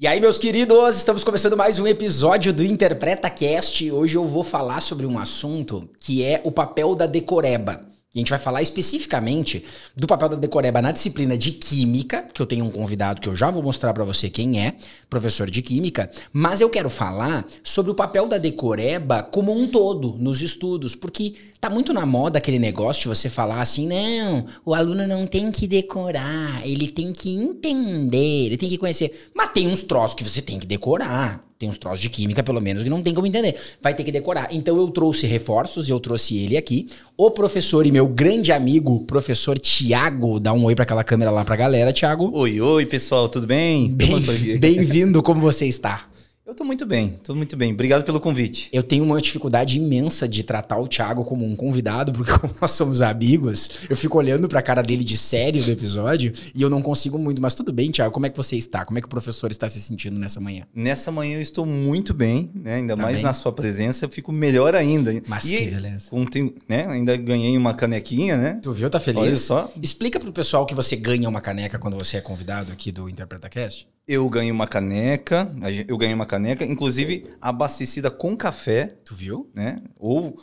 E aí, meus queridos, estamos começando mais um episódio do InterpretaCast. Hoje eu vou falar sobre um assunto que é o papel da decoreba. E a gente vai falar especificamente do papel da decoreba na disciplina de Química, que eu tenho um convidado que eu já vou mostrar pra você quem é, professor de Química, mas eu quero falar sobre o papel da decoreba como um todo nos estudos, porque tá muito na moda aquele negócio de você falar assim, não, o aluno não tem que decorar, ele tem que entender, ele tem que conhecer. Mas tem uns troços que você tem que decorar. Tem uns troços de química, pelo menos, que não tem como entender. Vai ter que decorar. Então eu trouxe reforços e eu trouxe ele aqui. O professor e meu grande amigo, professor Thiago. Dá um oi pra aquela câmera lá pra galera, Thiago. Oi, pessoal, tudo bem? Bem-vindo, como você está? Eu tô muito bem, Obrigado pelo convite. Eu tenho uma dificuldade imensa de tratar o Thiago como um convidado, porque como nós somos amigos, eu fico olhando pra cara dele de sério do episódio e eu não consigo muito. Mas tudo bem, Thiago, como é que você está? Como é que o professor está se sentindo nessa manhã? Nessa manhã eu estou muito bem, né? Ainda Tá mais bem? na sua presença, eu fico melhor ainda. Mas que beleza. Né? Ainda ganhei uma canequinha, né? Tu viu? Tá feliz? Olha só. Explica pro pessoal que você ganha uma caneca quando você é convidado aqui do InterpretaCast. Eu ganhei uma caneca, inclusive abastecida com café, Tu viu? né? Ou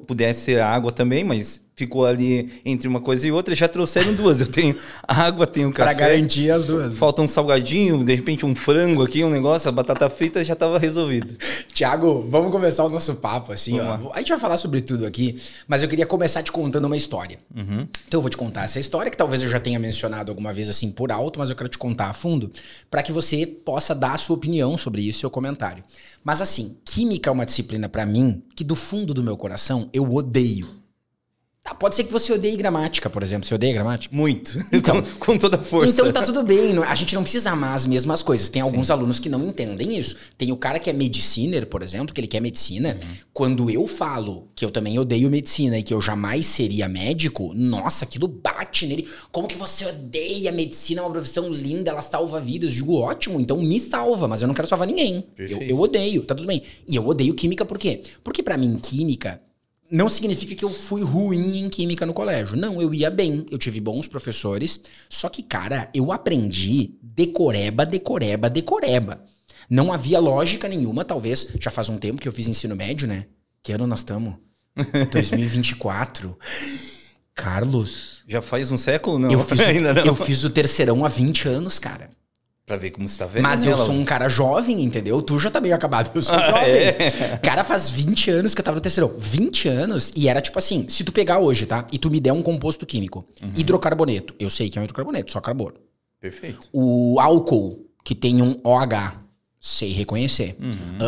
pudesse ser água também, mas ficou ali entre uma coisa e outra. Já trouxeram duas. Eu tenho água, tenho café. Pra garantir as duas. Falta um salgadinho, de repente um frango aqui, um negócio, a batata frita já estava resolvido. Thiago, vamos começar o nosso papo, assim, Vamos ó. A gente vai falar sobre tudo aqui, mas eu queria começar te contando uma história. Uhum. Então eu vou te contar essa história, que talvez eu já tenha mencionado alguma vez, assim, por alto, mas eu quero te contar a fundo, pra que você possa dar a sua opinião sobre isso, seu comentário. Mas assim, química é uma disciplina pra mim, que do fundo do meu coração, eu odeio. Tá, pode ser que você odeie gramática, por exemplo. Você odeia gramática? Muito. Então, com toda a força. Então tá tudo bem. A gente não precisa amar as mesmas coisas. Tem alguns alunos que não entendem isso. Tem o cara que é mediciner, por exemplo, que ele quer medicina. Quando eu falo que eu também odeio medicina e que eu jamais seria médico, nossa, aquilo bate nele. Como que você odeia medicina? É uma profissão linda, ela salva vidas. Eu digo, ótimo, então me salva, mas eu não quero salvar ninguém. Eu odeio, tá tudo bem. E eu odeio química por quê? Porque pra mim, química não significa que eu fui ruim em química no colégio. Não, eu ia bem. Eu tive bons professores. Só que, cara, eu aprendi decoreba. Não havia lógica nenhuma, talvez. Já faz um tempo que eu fiz ensino médio, né? Que ano nós estamos? 2024. Carlos. Já faz um século? Não, Ainda não. Eu fiz o terceirão há 20 anos, cara. Pra ver como você tá vendo. Mas né, eu sou um cara jovem, entendeu? Tu já tá meio acabado, eu sou jovem. É? Cara, faz 20 anos que eu tava no terceirão. 20 anos e era tipo assim, se tu pegar hoje, tá? E tu me der um composto químico, hidrocarboneto. Eu sei que é um hidrocarboneto, só carbono. Perfeito. O álcool, que tem um OH, sei reconhecer.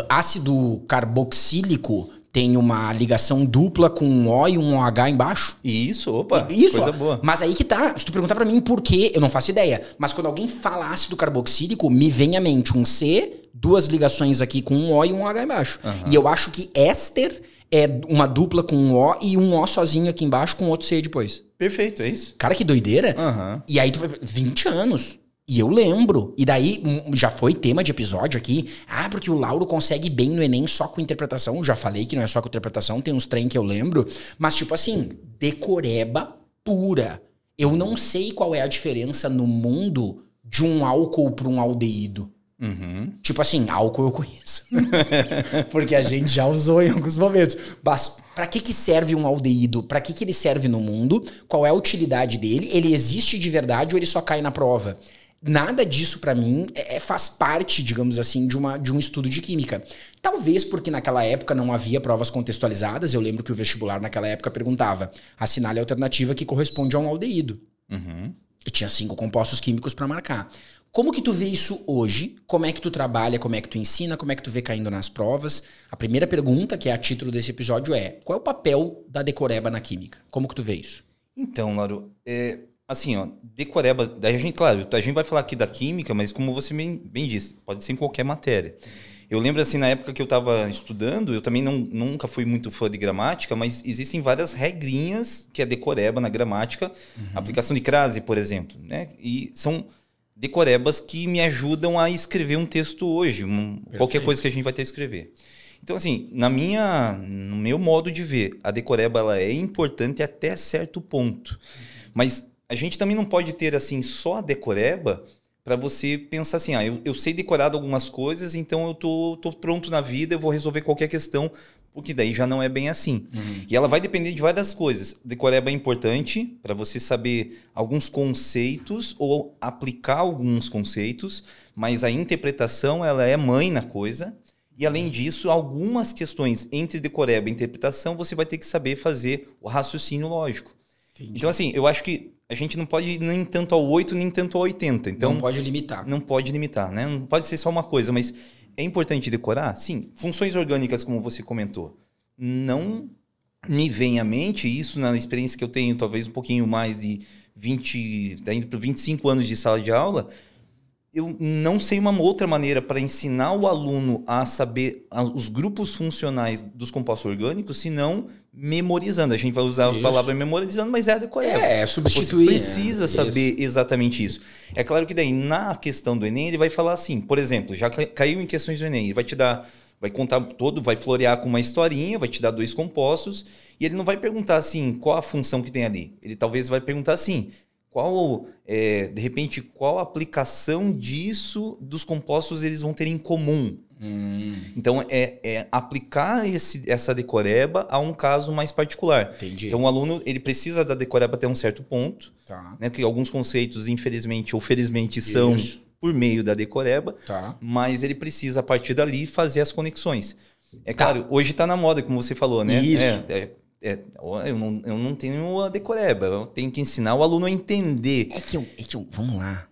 Ácido carboxílico tem uma ligação dupla com um O e um OH embaixo. Isso, opa, Isso, coisa boa. Mas aí que tá. Se tu perguntar pra mim por quê, eu não faço ideia. Mas quando alguém fala ácido carboxílico, me vem à mente um C, duas ligações aqui com um O e um OH embaixo. E eu acho que éster é uma dupla com um O e um O sozinho aqui embaixo com outro C depois. Perfeito, é isso. Cara, que doideira. E aí tu vai... 20 anos. E eu lembro. E daí, já foi tema de episódio aqui. Ah, porque o Lauro consegue bem no Enem só com interpretação. Eu já falei que não é só com interpretação, tem uns trem que eu lembro. Mas tipo assim, decoreba pura. Eu não sei qual é a diferença no mundo de um álcool para um aldeído. Tipo assim, álcool eu conheço. Porque a gente já usou em alguns momentos. Mas pra que serve um aldeído? Pra que ele serve no mundo? Qual é a utilidade dele? Ele existe de verdade ou ele só cai na prova? Nada disso, pra mim, faz parte, digamos assim, de um estudo de química. Talvez porque naquela época não havia provas contextualizadas. Eu lembro que o vestibular naquela época perguntava: assinale a alternativa que corresponde a um aldeído. E tinha 5 compostos químicos pra marcar. Como que tu vê isso hoje? Como é que tu trabalha? Como é que tu ensina? Como é que tu vê caindo nas provas? A primeira pergunta, que é a título desse episódio, é: qual é o papel da decoreba na química? Como que tu vê isso? Então, Lauro, assim, ó, decoreba, daí a gente vai falar aqui da química, mas como você bem disse, pode ser em qualquer matéria. Eu lembro assim, na época que eu estava estudando, eu também nunca fui muito fã de gramática, mas existem várias regrinhas que é decoreba na gramática, aplicação de crase, por exemplo, né? E são decorebas que me ajudam a escrever um texto hoje, qualquer coisa que a gente vai ter que escrever. Então, assim, no meu modo de ver, a decoreba ela é importante até certo ponto. Mas a gente também não pode ter assim só a decoreba para você pensar assim, eu sei decorar algumas coisas, então eu tô pronto na vida, eu vou resolver qualquer questão, porque daí já não é bem assim. E ela vai depender de várias coisas. Decoreba é importante para você saber alguns conceitos ou aplicar alguns conceitos, mas a interpretação ela é mãe na coisa. E além disso, algumas questões entre decoreba e interpretação, você vai ter que saber fazer o raciocínio lógico. Entendi. Então assim, eu acho que a gente não pode ir nem tanto ao 8, nem tanto ao 80. Então, não pode limitar. Não pode limitar, né? Não pode ser só uma coisa, mas é importante decorar? Sim. Funções orgânicas, como você comentou. Não me vem à mente, isso na experiência que eu tenho, talvez um pouquinho mais de 20, indo para 25 anos de sala de aula, eu não sei uma outra maneira para ensinar o aluno a saber os grupos funcionais dos compostos orgânicos, senão memorizando. A gente vai usar a palavra memorizando, mas é a decoreba. É substituir. Você precisa saber exatamente isso. É claro que daí, na questão do Enem, ele vai falar assim, por exemplo, já caiu em questões do Enem, ele vai te dar, vai contar todo, vai florear com uma historinha, vai te dar 2 compostos, e ele não vai perguntar assim, qual a função que tem ali. Ele talvez vai perguntar assim, de repente, qual a aplicação disso dos compostos eles vão ter em comum. Então, é aplicar essa decoreba a um caso mais particular. Entendi. Então, o aluno ele precisa da decoreba até um certo ponto, tá. Né, que alguns conceitos, infelizmente ou felizmente, são por meio da decoreba, tá. Mas ele precisa, a partir dali, fazer as conexões. É claro, hoje está na moda, como você falou, né? Isso. Eu não tenho a decoreba, eu tenho que ensinar o aluno a entender. Vamos lá.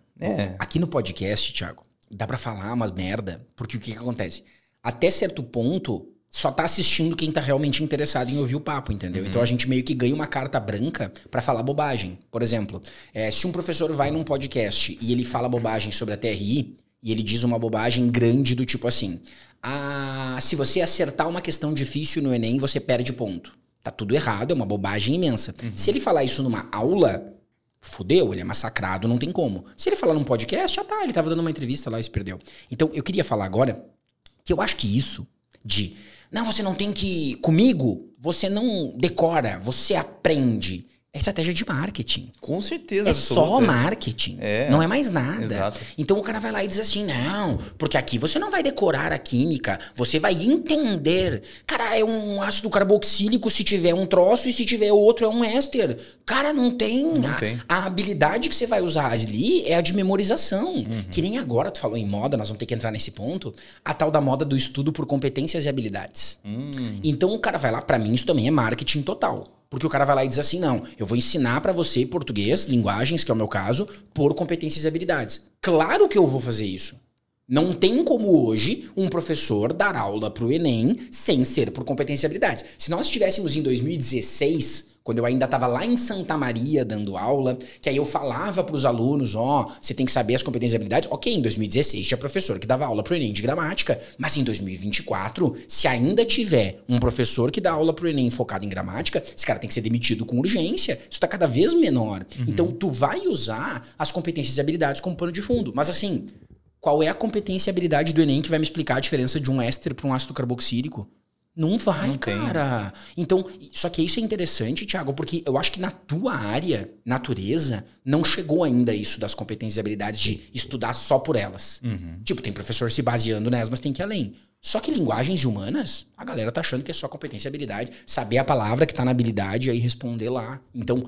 Aqui no podcast, Thiago, dá pra falar umas merda, porque o que acontece? Até certo ponto, só tá assistindo quem tá realmente interessado em ouvir o papo, entendeu? Então a gente meio que ganha uma carta branca pra falar bobagem. Por exemplo, se um professor vai num podcast e ele fala bobagem sobre a TRI, e ele diz uma bobagem grande do tipo assim, se você acertar uma questão difícil no Enem, você perde ponto. Tá tudo errado, é uma bobagem imensa. Se ele falar isso numa aula, fudeu, ele é massacrado, não tem como. Se ele falar num podcast, ele tava dando uma entrevista lá e se perdeu. Então, eu queria falar agora que eu acho que isso de... Não, você não tem que... Comigo, você não decora, você aprende. É estratégia de marketing. Com certeza. É só marketing. Não é mais nada. Exato. Então o cara vai lá e diz assim, não, porque aqui você não vai decorar a química, você vai entender. Cara, é um ácido carboxílico se tiver um troço e se tiver outro é um éster. Cara, não tem. A habilidade que você vai usar ali é a de memorização. Que nem agora, tu falou em moda, nós vamos ter que entrar nesse ponto, a tal da moda do estudo por competências e habilidades. Então o cara vai lá, pra mim isso também é marketing total. Porque o cara vai lá e diz assim, não, eu vou ensinar pra você português, linguagens, que é o meu caso, por competências e habilidades. Claro que eu vou fazer isso. Não tem como hoje um professor dar aula pro Enem sem ser por competências e habilidades. Se nós estivéssemos em 2016... Quando eu ainda estava lá em Santa Maria dando aula, que aí eu falava para os alunos, você tem que saber as competências e habilidades. Ok, em 2016 tinha professor que dava aula para o Enem de gramática, mas em 2024, se ainda tiver um professor que dá aula para o Enem focado em gramática, esse cara tem que ser demitido com urgência. Isso está cada vez menor. Então, tu vai usar as competências e habilidades como pano de fundo. Mas assim, qual é a competência e habilidade do Enem que vai me explicar a diferença de um éster para um ácido carboxílico? Não vai, cara. Então, só que isso é interessante, Thiago, porque eu acho que na tua área, natureza, não chegou ainda isso das competências e habilidades de estudar só por elas. Tipo, tem professor se baseando nelas, mas tem que ir além. Só que linguagens humanas, a galera tá achando que é só competência e habilidade, saber a palavra que tá na habilidade e aí responder lá. Então,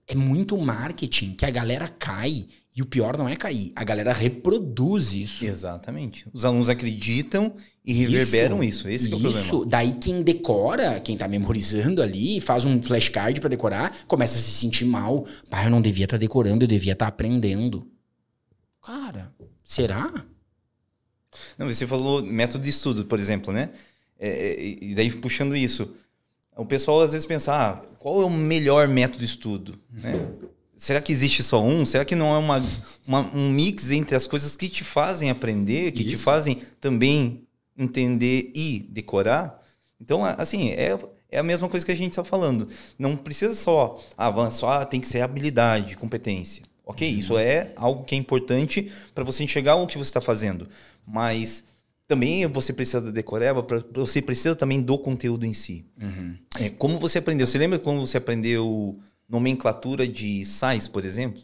é muito marketing que a galera cai. E o pior não é cair, a galera reproduz isso. Exatamente. Os alunos acreditam e reverberam isso. Esse que é o problema. Isso. Daí quem decora, quem tá memorizando ali, faz um flashcard pra decorar, começa a se sentir mal. Pai, eu não devia estar decorando, eu devia estar aprendendo. Cara, será? Não, você falou método de estudo, por exemplo, né? E daí puxando isso, o pessoal às vezes pensa, qual é o melhor método de estudo, né? Será que existe só um? Será que não é um mix entre as coisas que te fazem aprender, que te fazem também entender e decorar? Então, assim, é a mesma coisa que a gente está falando. Não precisa só tem que ser habilidade, competência. Ok, isso é algo que é importante para você enxergar o que você está fazendo. Mas também você precisa da decoreba, você precisa também do conteúdo em si. Como você aprendeu? Você lembra quando você aprendeu nomenclatura de sais, por exemplo?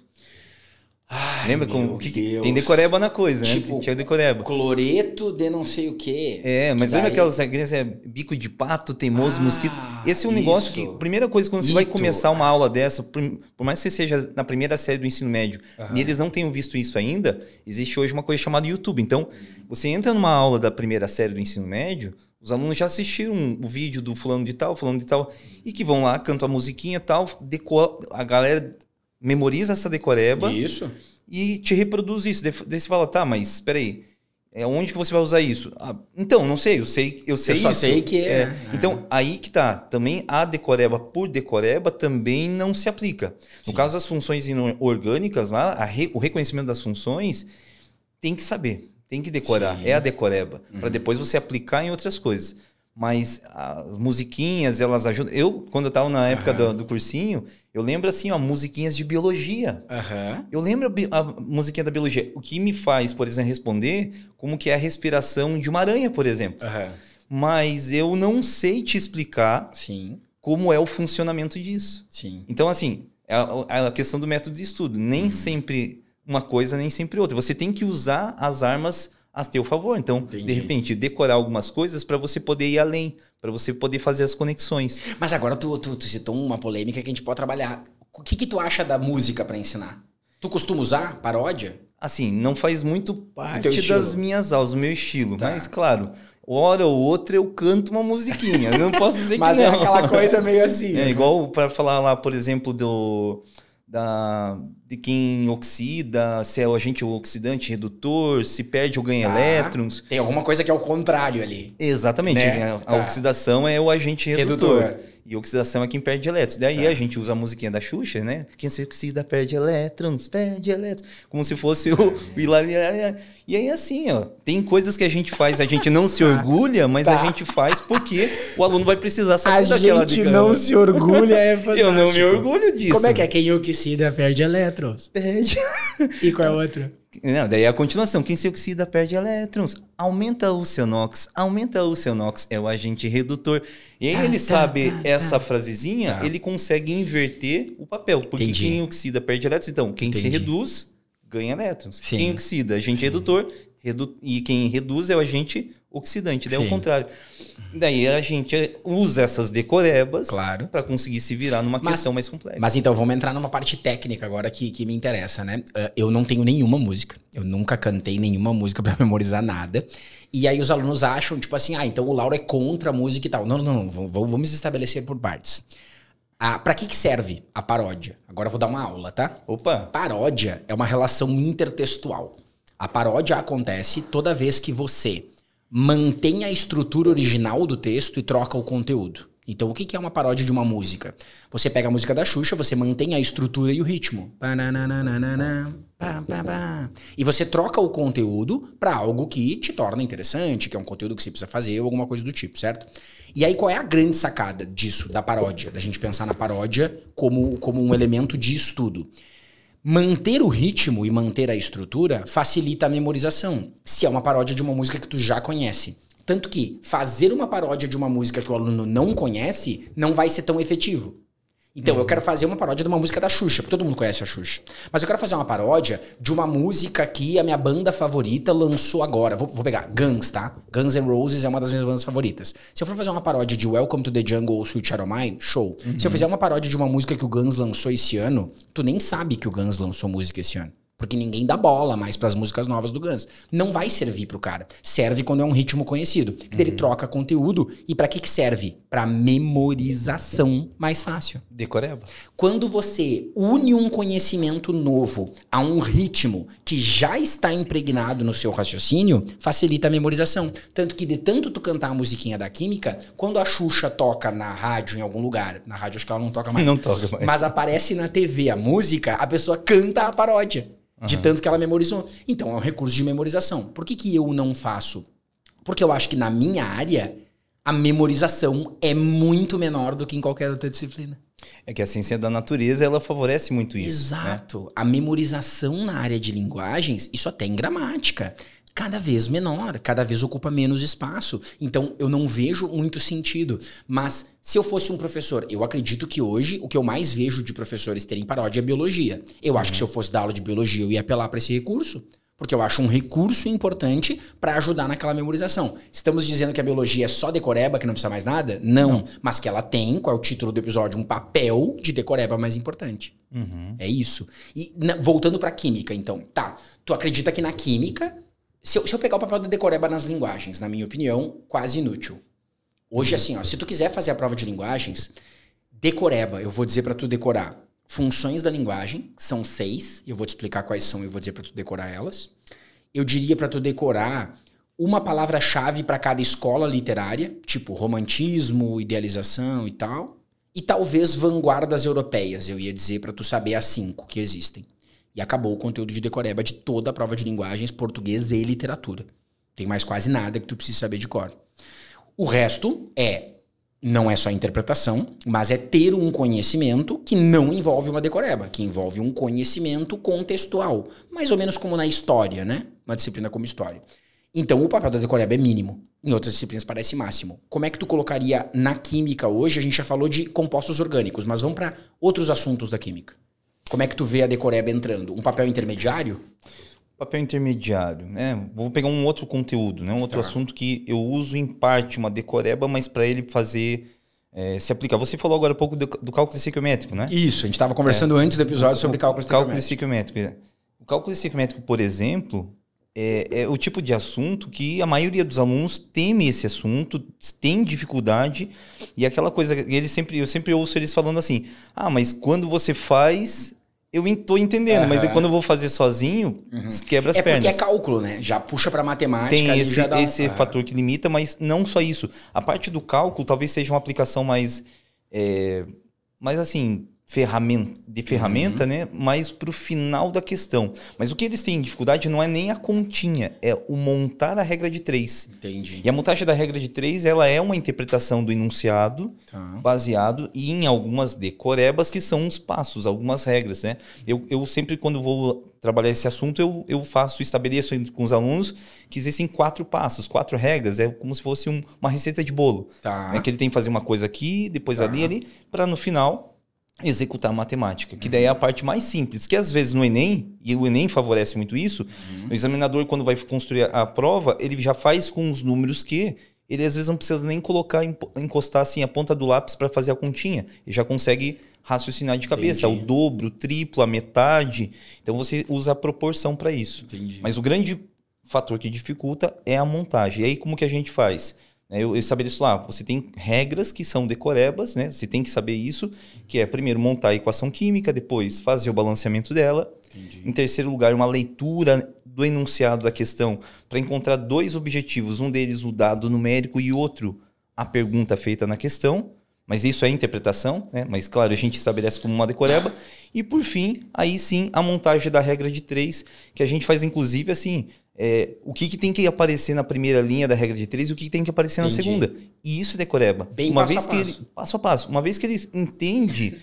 Ai, Lembra meu o que Deus. tem decoreba na coisa, Tipo, né? Tinha decoreba. Cloreto de não sei o quê. Mas Que lembra daí- aquelas regrinhas, bico de pato, teimoso, mosquito? Esse é um negócio isso. que, primeira coisa, quando você vai Mito. começar uma aula dessa, por mais que você seja na primeira série do ensino médio, e eles não tenham visto isso ainda, existe hoje uma coisa chamada YouTube. Então, você entra numa aula da primeira série do ensino médio, os alunos já assistiram o vídeo do fulano de tal, e que vão lá, cantam a musiquinha e tal, a galera memoriza essa decoreba. Isso. E te reproduz isso. Daí você fala, tá, mas espera aí, onde que você vai usar isso? Então, não sei, eu sei Eu isso. só sei que é. Então, aí que tá. Também a decoreba por decoreba também não se aplica. No caso das funções orgânicas lá, o reconhecimento das funções tem que saber, tem que decorar. Sim. É a decoreba, para depois você aplicar em outras coisas. Mas as musiquinhas, elas ajudam. Quando eu tava na época do cursinho, eu lembro assim, ó, musiquinhas de biologia. Eu lembro a musiquinha da biologia. O que me faz, por exemplo, responder como que é a respiração de uma aranha, por exemplo. Mas eu não sei te explicar como é o funcionamento disso. Então, assim, é a questão do método de estudo. Nem sempre uma coisa, nem sempre outra. Você tem que usar as armas a teu favor. Então, de repente, decorar algumas coisas para você poder ir além, para você poder fazer as conexões. Mas agora tu citou uma polêmica que a gente pode trabalhar. O que tu acha da música para ensinar? Tu costuma usar paródia? Assim, não faz muito parte estilo. das minhas aulas, do meu estilo. Tá. Mas, claro, hora ou outra eu canto uma musiquinha. Eu não posso dizer Mas que não. é aquela coisa meio assim. É igual para falar lá, por exemplo, de quem oxida, se é o agente oxidante, redutor, se perde ou ganha elétrons. Tem alguma coisa que é o contrário ali. Exatamente. Né? A oxidação é o agente redutor. Redutor. E oxidação é quem perde elétrons. Daí a gente usa a musiquinha da Xuxa, né? Quem se oxida perde elétrons, perde elétrons. Como se fosse o Hilariar. E aí assim, ó, tem coisas que a gente faz, a gente não se orgulha, mas a gente faz porque o aluno vai precisar saber daquela dica. não se orgulha, é fantástico. Eu não me orgulho disso. Como é que é? Quem oxida perde elétrons. Perde. E qual é o outro? Não, daí é a continuação. Quem se oxida perde elétrons. Aumenta o seu NOx. Aumenta o seu NOx. É o agente redutor. E aí ele sabe essa frasezinha, ele consegue inverter o papel. Porque quem oxida perde elétrons. Então, quem se reduz, ganha elétrons. Sim. Quem oxida, agente redutor. E quem reduz é o agente oxidante. Daí é o contrário. Daí a gente usa essas decorebas para conseguir se virar numa questão mais complexa. Mas então, vamos entrar numa parte técnica agora que me interessa, né? Eu não tenho nenhuma música. Eu nunca cantei nenhuma música para memorizar nada. E aí os alunos acham, tipo assim, então o Lauro é contra a música e tal. Não. Vamos estabelecer por partes. Para que serve a paródia? Agora eu vou dar uma aula, tá? Opa! Paródia é uma relação intertextual. A paródia acontece toda vez que você mantém a estrutura original do texto e troca o conteúdo. Então, o que é uma paródia de uma música? Você pega a música da Xuxa, você mantém a estrutura e o ritmo. E você troca o conteúdo para algo que te torna interessante, que é um conteúdo que você precisa fazer ou alguma coisa do tipo, certo? E aí, qual é a grande sacada disso, da paródia? Da gente pensar na paródia como um elemento de estudo. Manter o ritmo e manter a estrutura facilita a memorização, se é uma paródia de uma música que tu já conhece. Tanto que fazer uma paródia de uma música que o aluno não conhece não vai ser tão efetivo. Então, eu quero fazer uma paródia de uma música da Xuxa, porque todo mundo conhece a Xuxa. Mas eu quero fazer uma paródia de uma música que a minha banda favorita lançou agora. Vou pegar Guns, tá? Guns N' Roses é uma das minhas bandas favoritas. Se eu for fazer uma paródia de Welcome to the Jungle ou Sweet Child O' Mine, show. Se eu fizer uma paródia de uma música que o Guns lançou esse ano, tu nem sabe que o Guns lançou música esse ano. Porque ninguém dá bola mais pras músicas novas do Guns. Não vai servir pro cara. Serve quando é um ritmo conhecido. Que ele troca conteúdo. E pra que serve? Pra memorização mais fácil. Decoreba. Quando você une um conhecimento novo a um ritmo que já está impregnado no seu raciocínio, facilita a memorização. Tanto que de tanto tu cantar a musiquinha da Química, quando a Xuxa toca na rádio em algum lugar, na rádio acho que ela não toca mais. Não toca mais. Mas aparece na TV a música, a pessoa canta a paródia. De tanto que ela memorizou. Então é um recurso de memorização. Por que eu não faço? Porque eu acho que na minha área, a memorização é muito menor do que em qualquer outra disciplina. É que a ciência da natureza, ela favorece muito isso. Exato. Né? A memorização na área de linguagens, isso até em gramática. cada vez menor, cada vez ocupa menos espaço. Então, eu não vejo muito sentido. Mas, se eu fosse um professor, eu acredito que hoje o que eu mais vejo de professores terem paródia é biologia. Eu acho que se eu fosse dar aula de biologia, eu ia apelar para esse recurso. Porque eu acho um recurso importante para ajudar naquela memorização. Estamos dizendo que a biologia é só decoreba, que não precisa mais nada? Não. Mas que ela tem, qual é o título do episódio? Um papel de decoreba mais importante. É isso. E voltando para química, então. Tá, tu acredita que na química... Se eu pegar o papel da decoreba nas linguagens, na minha opinião, quase inútil. Hoje, assim, ó, se tu quiser fazer a prova de linguagens, decoreba, eu vou dizer para tu decorar funções da linguagem, são 6, eu vou te explicar quais são e eu vou dizer para tu decorar elas. Eu diria para tu decorar uma palavra-chave para cada escola literária, tipo romantismo, idealização e tal. E talvez vanguardas europeias, eu ia dizer para tu saber as 5 que existem. E acabou o conteúdo de decoreba de toda a prova de linguagens, português e literatura. Tem mais quase nada que tu precisa saber de cor. O resto não é só interpretação, mas é ter um conhecimento que não envolve uma decoreba, que envolve um conhecimento contextual. Mais ou menos como na história, né? Uma disciplina como história. Então, o papel da decoreba é mínimo. Em outras disciplinas parece máximo. Como é que tu colocaria na química hoje? A gente já falou de compostos orgânicos, mas vamos para outros assuntos da química. Como é que tu vê a decoreba entrando? Um papel intermediário? Papel intermediário, né? Vou pegar um outro conteúdo, né? Um outro assunto que eu uso em parte uma decoreba, mas para ele fazer... se aplicar. Você falou agora um pouco do cálculo estequiométrico, né? Isso, a gente estava conversando antes do episódio sobre cálculo estequiométrico. O cálculo estequiométrico, por exemplo, é o tipo de assunto que a maioria dos alunos teme esse assunto, tem dificuldade, e aquela coisa, eu sempre ouço eles falando assim, mas quando você faz, eu estou entendendo, mas quando eu vou fazer sozinho, quebra as pernas. É porque é cálculo, né? Já puxa para matemática. Tem esse fator que limita, mas não só isso. A parte do cálculo talvez seja uma aplicação mais assim... ferramenta, né? Mas pro final da questão. Mas o que eles têm dificuldade não é nem a continha, é o montar a regra de 3. Entendi. E a montagem da regra de 3, ela é uma interpretação do enunciado, baseado em algumas decorebas, que são os passos, algumas regras, né? Eu sempre, quando vou trabalhar esse assunto, eu estabeleço com os alunos que existem 4 passos, 4 regras, é como se fosse uma receita de bolo. Né? Que ele tem que fazer uma coisa aqui, depois ali, para no final... executar a matemática, que daí é a parte mais simples, que às vezes no Enem, e o Enem favorece muito isso, o examinador, quando vai construir a prova, ele já faz com os números que ele às vezes não precisa nem encostar assim a ponta do lápis para fazer a continha, ele já consegue raciocinar de cabeça, o dobro, o triplo, a metade, então você usa a proporção para isso. Mas o grande fator que dificulta é a montagem. E aí como que a gente faz? Eu estabeleço lá, você tem regras que são decorebas, né? Você tem que saber isso, que é primeiro montar a equação química, depois fazer o balanceamento dela. Em terceiro lugar, uma leitura do enunciado da questão para encontrar 2 objetivos, um deles o dado numérico e outro a pergunta feita na questão. Mas isso é interpretação, né? Mas claro, a gente estabelece como uma decoreba. E por fim, aí sim, a montagem da regra de 3, que a gente faz inclusive assim... o que tem que aparecer na primeira linha da regra de 3 e o que tem que aparecer na segunda. E isso é decoreba. Passo a passo. Uma vez que ele entende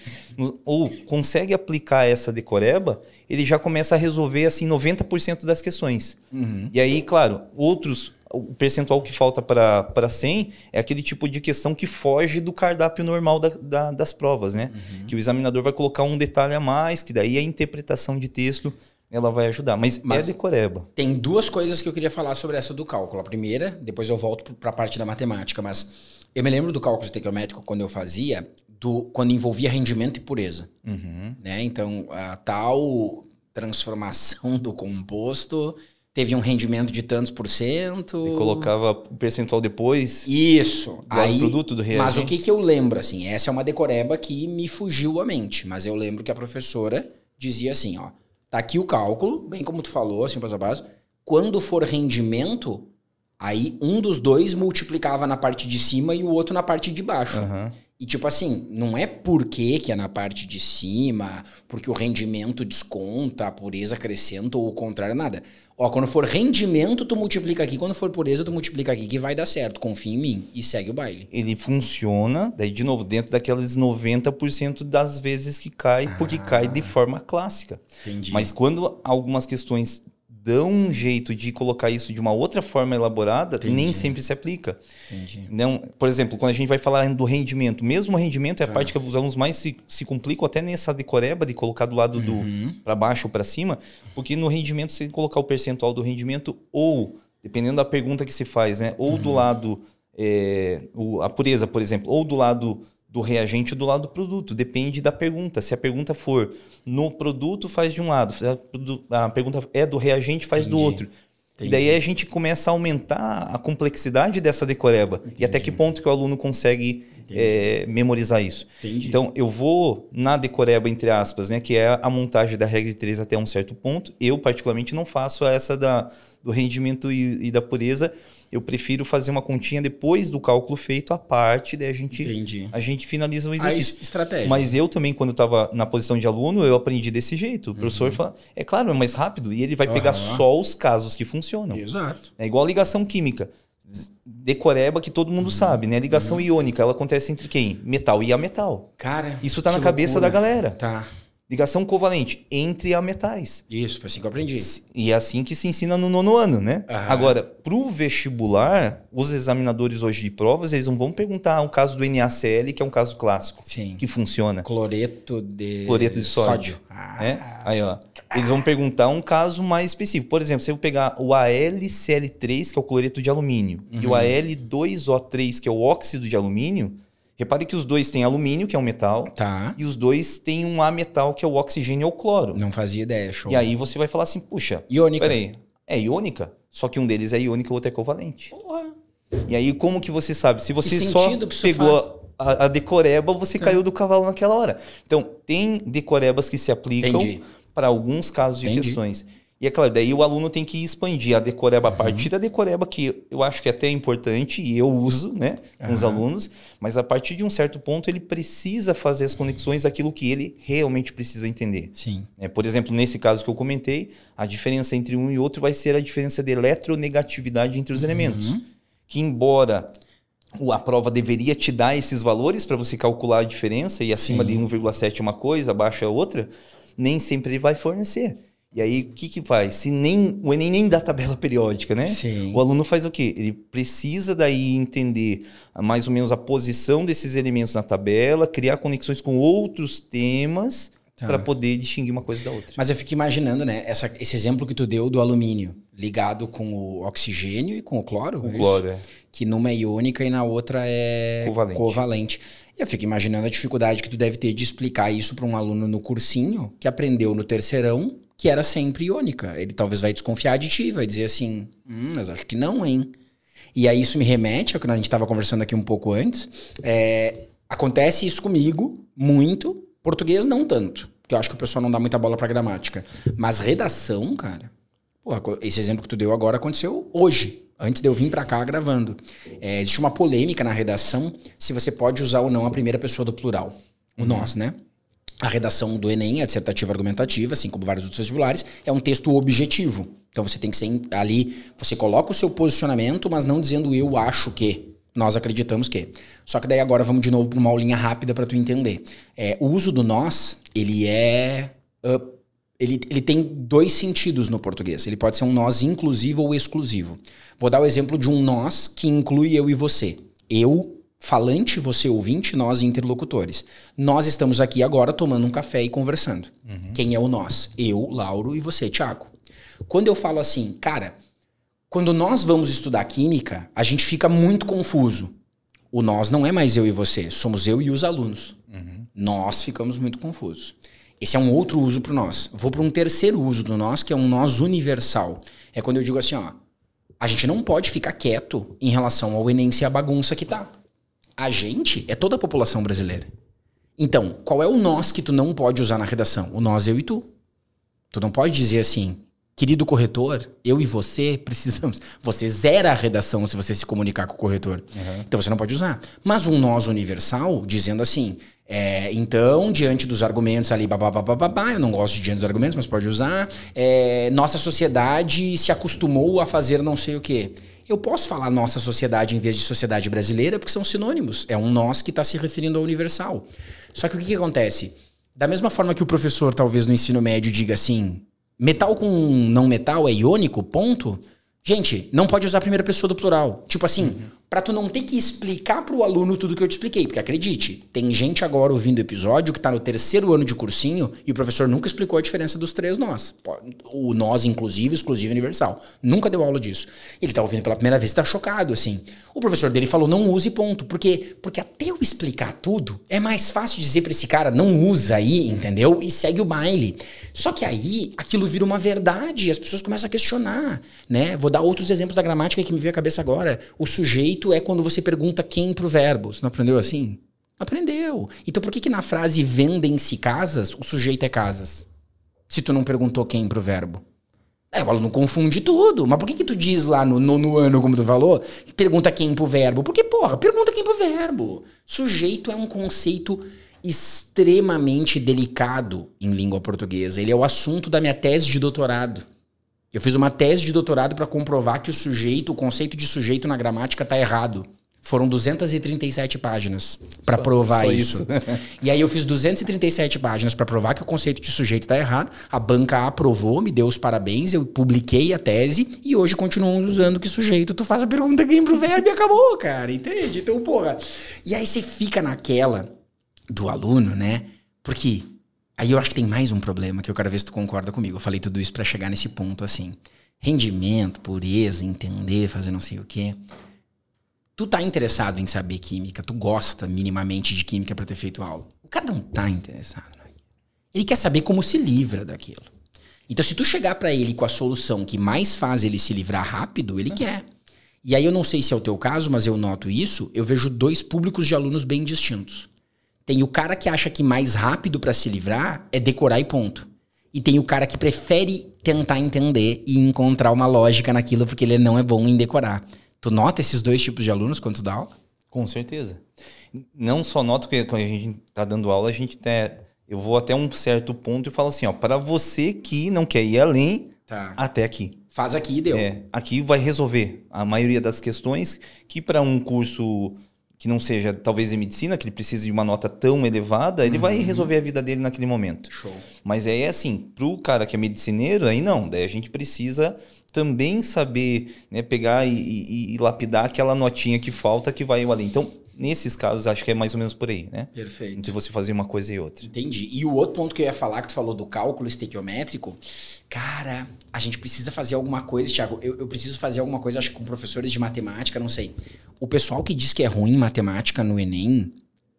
ou consegue aplicar essa decoreba, ele já começa a resolver assim 90% das questões. E aí, claro, o percentual que falta para 100 é aquele tipo de questão que foge do cardápio normal das provas, né? Que o examinador vai colocar um detalhe a mais, que daí a interpretação de texto... ela vai ajudar, mas é decoreba. Tem 2 coisas que eu queria falar sobre essa do cálculo. A primeira, depois eu volto para a parte da matemática, mas eu me lembro do cálculo estequiométrico quando eu fazia, quando envolvia rendimento e pureza. Né? Então, a tal transformação do composto teve um rendimento de tantos %. E colocava o percentual depois. Isso. Aí, produto do reagente. Mas o que eu lembro, assim, essa é uma decoreba que me fugiu à mente, mas eu lembro que a professora dizia assim, ó, tá aqui o cálculo, bem como tu falou, assim, passo a passo. Quando for rendimento, aí um dos 2 multiplicava na parte de cima e o outro na parte de baixo. E tipo assim, não é porque que é na parte de cima, porque o rendimento desconta, a pureza acrescenta ou o contrário, nada. Ó, quando for rendimento, tu multiplica aqui, quando for pureza, tu multiplica aqui, que vai dar certo, confia em mim e segue o baile. Ele funciona, daí de novo, dentro daquelas 90% das vezes que cai, porque cai de forma clássica. Entendi. Mas quando algumas questões dão um jeito de colocar isso de uma outra forma elaborada, Entendi. nem sempre se aplica. Entendi. Não, por exemplo, quando a gente vai falar do rendimento, mesmo o rendimento é a parte que os alunos mais se complicam até nessa decoreba de colocar do lado do para baixo ou para cima, porque no rendimento você tem que colocar o percentual do rendimento ou, dependendo da pergunta que se faz, né? Ou do lado, a pureza, por exemplo, ou do lado do reagente ou do lado do produto. Depende da pergunta. Se a pergunta for no produto, faz de um lado. Se a pergunta é do reagente, faz do outro. E daí a gente começa a aumentar a complexidade dessa decoreba. E até que ponto que o aluno consegue memorizar isso. Então, eu vou na decoreba, entre aspas, né, que é a montagem da regra de 3 até um certo ponto. Eu, particularmente, não faço essa do rendimento e da pureza. Eu prefiro fazer uma continha depois do cálculo feito, a parte, daí a gente finaliza o exercício. Estratégia. Mas eu também, quando eu estava na posição de aluno, eu aprendi desse jeito. O professor fala, é claro, é mais rápido, e ele vai pegar só os casos que funcionam. Exato. É igual a ligação química. Decoreba que todo mundo sabe, né? A ligação iônica, ela acontece entre quem? Metal e ametal. Cara, isso tá na cabeça da galera. Tá. Ligação covalente entre ametais. Isso, foi assim que eu aprendi. E é assim que se ensina no 9º ano, né? Agora, pro vestibular, os examinadores hoje de provas, eles não vão perguntar um caso do NaCl, que é um caso clássico. Sim. Que funciona. Cloreto de sódio. Né? Aí, ó. Eles vão perguntar um caso mais específico. Por exemplo, se eu pegar o AlCl3, que é o cloreto de alumínio, e o Al2O3, que é o óxido de alumínio, repare que os dois têm alumínio, que é um metal, e os dois têm um ametal, que é o oxigênio ou cloro. Não fazia ideia, show. E aí você vai falar assim, puxa, iônica. Peraí, é iônica? Só que um deles é iônica e o outro é covalente. Porra. E aí como que você sabe? Se você só pegou a decoreba, você caiu do cavalo naquela hora. Então, tem decorebas que se aplicam para alguns casos de questões. E é claro, daí o aluno tem que expandir a decoreba a partir da decoreba, que eu acho que é até importante e eu uso, né, com os alunos, mas a partir de um certo ponto ele precisa fazer as conexões daquilo que ele realmente precisa entender. Sim. Por exemplo, nesse caso que eu comentei, a diferença entre um e outro vai ser a diferença de eletronegatividade entre os elementos. Que embora a prova deveria te dar esses valores para você calcular a diferença, e acima de 1,7 uma coisa, abaixo é outra, nem sempre ele vai fornecer. E aí, o que faz? Se o Enem nem dá tabela periódica, né? Sim. O aluno faz o quê? Ele precisa daí entender mais ou menos a posição desses elementos na tabela, criar conexões com outros temas para poder distinguir uma coisa da outra. Mas eu fico imaginando, né? Esse exemplo que tu deu do alumínio ligado com o oxigênio e com o cloro. O cloro, que numa é iônica e na outra é covalente. Eu fico imaginando a dificuldade que tu deve ter de explicar isso para um aluno no cursinho que aprendeu no terceirão que era sempre iônica. Ele talvez vai desconfiar de ti, vai dizer assim, mas acho que não, hein? E aí isso me remete ao que a gente estava conversando aqui um pouco antes. Acontece isso comigo muito, português não tanto, porque eu acho que o pessoal não dá muita bola para gramática. Mas redação, cara, porra, esse exemplo que tu deu agora aconteceu hoje, antes de eu vir para cá gravando. Existe uma polêmica na redação se você pode usar ou não a primeira pessoa do plural, o nós, né? A redação do Enem, a dissertativa argumentativa, assim como vários outros vestibulares, é um texto objetivo. Então você tem que ser ali, você coloca o seu posicionamento, mas não dizendo eu acho que, nós acreditamos que. Só que daí agora vamos de novo para uma aulinha rápida para tu entender. O uso do nós, ele ele tem dois sentidos no português. Ele pode ser um nós inclusivo ou exclusivo. Vou dar o exemplo de um nós que inclui eu e você. Eu, falante, você ouvinte, nós interlocutores. Nós estamos aqui agora tomando um café e conversando. Quem é o nós? Eu, Lauro, e você, Thiago. Quando eu falo assim, cara, quando nós vamos estudar química, a gente fica muito confuso. O nós não é mais eu e você, somos eu e os alunos. Nós ficamos muito confusos. Esse é um outro uso para o nós. Vou para um terceiro uso do nós, que é um nós universal. É quando eu digo assim, ó, a gente não pode ficar quieto em relação ao Enem ser a bagunça que tá. A gente é toda a população brasileira. Então, qual é o nós que tu não pode usar na redação? O nós, eu e tu. Tu não pode dizer assim, querido corretor, eu e você precisamos... Você zera a redação se você se comunicar com o corretor. Então você não pode usar. Mas um nós universal, dizendo assim, então, diante dos argumentos ali, eu não gosto de diante dos argumentos, mas pode usar, nossa sociedade se acostumou a fazer não sei o quê. Eu posso falar nossa sociedade em vez de sociedade brasileira, porque são sinônimos. É um nós que está se referindo ao universal. Só que o que acontece? Da mesma forma que o professor, talvez no ensino médio, diga assim, Metal com não metal é iônico, ponto. Gente, não pode usar a primeira pessoa do plural. Tipo assim, pra tu não ter que explicar pro aluno tudo que eu te expliquei. Porque acredite, tem gente agora ouvindo o episódio que tá no 3º ano de cursinho e o professor nunca explicou a diferença dos 3 nós. O nós inclusive, exclusivo e universal. Nunca deu aula disso. Ele tá ouvindo pela primeira vez e tá chocado, assim. O professor dele falou, não use, ponto. Por quê? Porque até eu explicar tudo, é mais fácil dizer pra esse cara, não usa aí, entendeu? E segue o baile. Só que aí, aquilo vira uma verdade e as pessoas começam a questionar, né? Vou dar outros exemplos da gramática que me veio à cabeça agora. O sujeito é quando você pergunta quem pro verbo. Você não aprendeu assim? Aprendeu. Então por que na frase vendem-se casas, o sujeito é casas? Se tu não perguntou quem pro verbo. O aluno confunde tudo. Mas por que tu diz lá no nono ano, como tu falou, pergunta quem pro verbo? Porque, porra, pergunta quem pro verbo. Sujeito é um conceito extremamente delicado em língua portuguesa. Ele é o assunto da minha tese de doutorado. Eu fiz uma tese de doutorado para comprovar que o conceito de sujeito na gramática tá errado. Foram 237 páginas para provar só isso. E aí eu fiz 237 páginas para provar que o conceito de sujeito tá errado. A banca aprovou, me deu os parabéns, eu publiquei a tese e hoje continuamos usando que sujeito. Tu faz a pergunta quem pro verbo e acabou, cara, entende? Então, porra. E aí você fica naquela do aluno, né? Porque aí eu acho que tem mais um problema que eu quero ver se tu concorda comigo. Eu falei tudo isso pra chegar nesse ponto, assim. Rendimento, pureza, entender, fazer não sei o quê. Tu tá interessado em saber química, tu gosta minimamente de química pra ter feito aula. O cara não tá interessado. Ele quer saber como se livra daquilo. Então se tu chegar pra ele com a solução que mais faz ele se livrar rápido, ele quer. E aí eu não sei se é o teu caso, mas eu noto isso. Eu vejo 2 públicos de alunos bem distintos. Tem o cara que acha que mais rápido pra se livrar é decorar e ponto. E tem o cara que prefere tentar entender e encontrar uma lógica naquilo porque ele não é bom em decorar. Tu nota esses 2 tipos de alunos quando tu dá aula? Com certeza. Não só noto que quando a gente tá dando aula, eu vou até um certo ponto e falo assim, ó, para você que não quer ir além, até aqui. Faz aqui e deu. Aqui vai resolver a maioria das questões que para um curso que não seja, talvez, em medicina, que ele precise de uma nota tão elevada, ele vai resolver a vida dele naquele momento. Show. Mas aí, assim, pro cara que é medicineiro, aí não. Daí a gente precisa também saber, né, pegar e lapidar aquela notinha que falta que vai além. Então, nesses casos, acho que é mais ou menos por aí, né? Perfeito. Entre você fazer uma coisa e outra. Entendi. E o outro ponto que eu ia falar, que tu falou do cálculo estequiométrico, cara, a gente precisa fazer alguma coisa, Thiago. Eu preciso fazer alguma coisa, acho que com professores de matemática, não sei. O pessoal que diz que é ruim em matemática no Enem,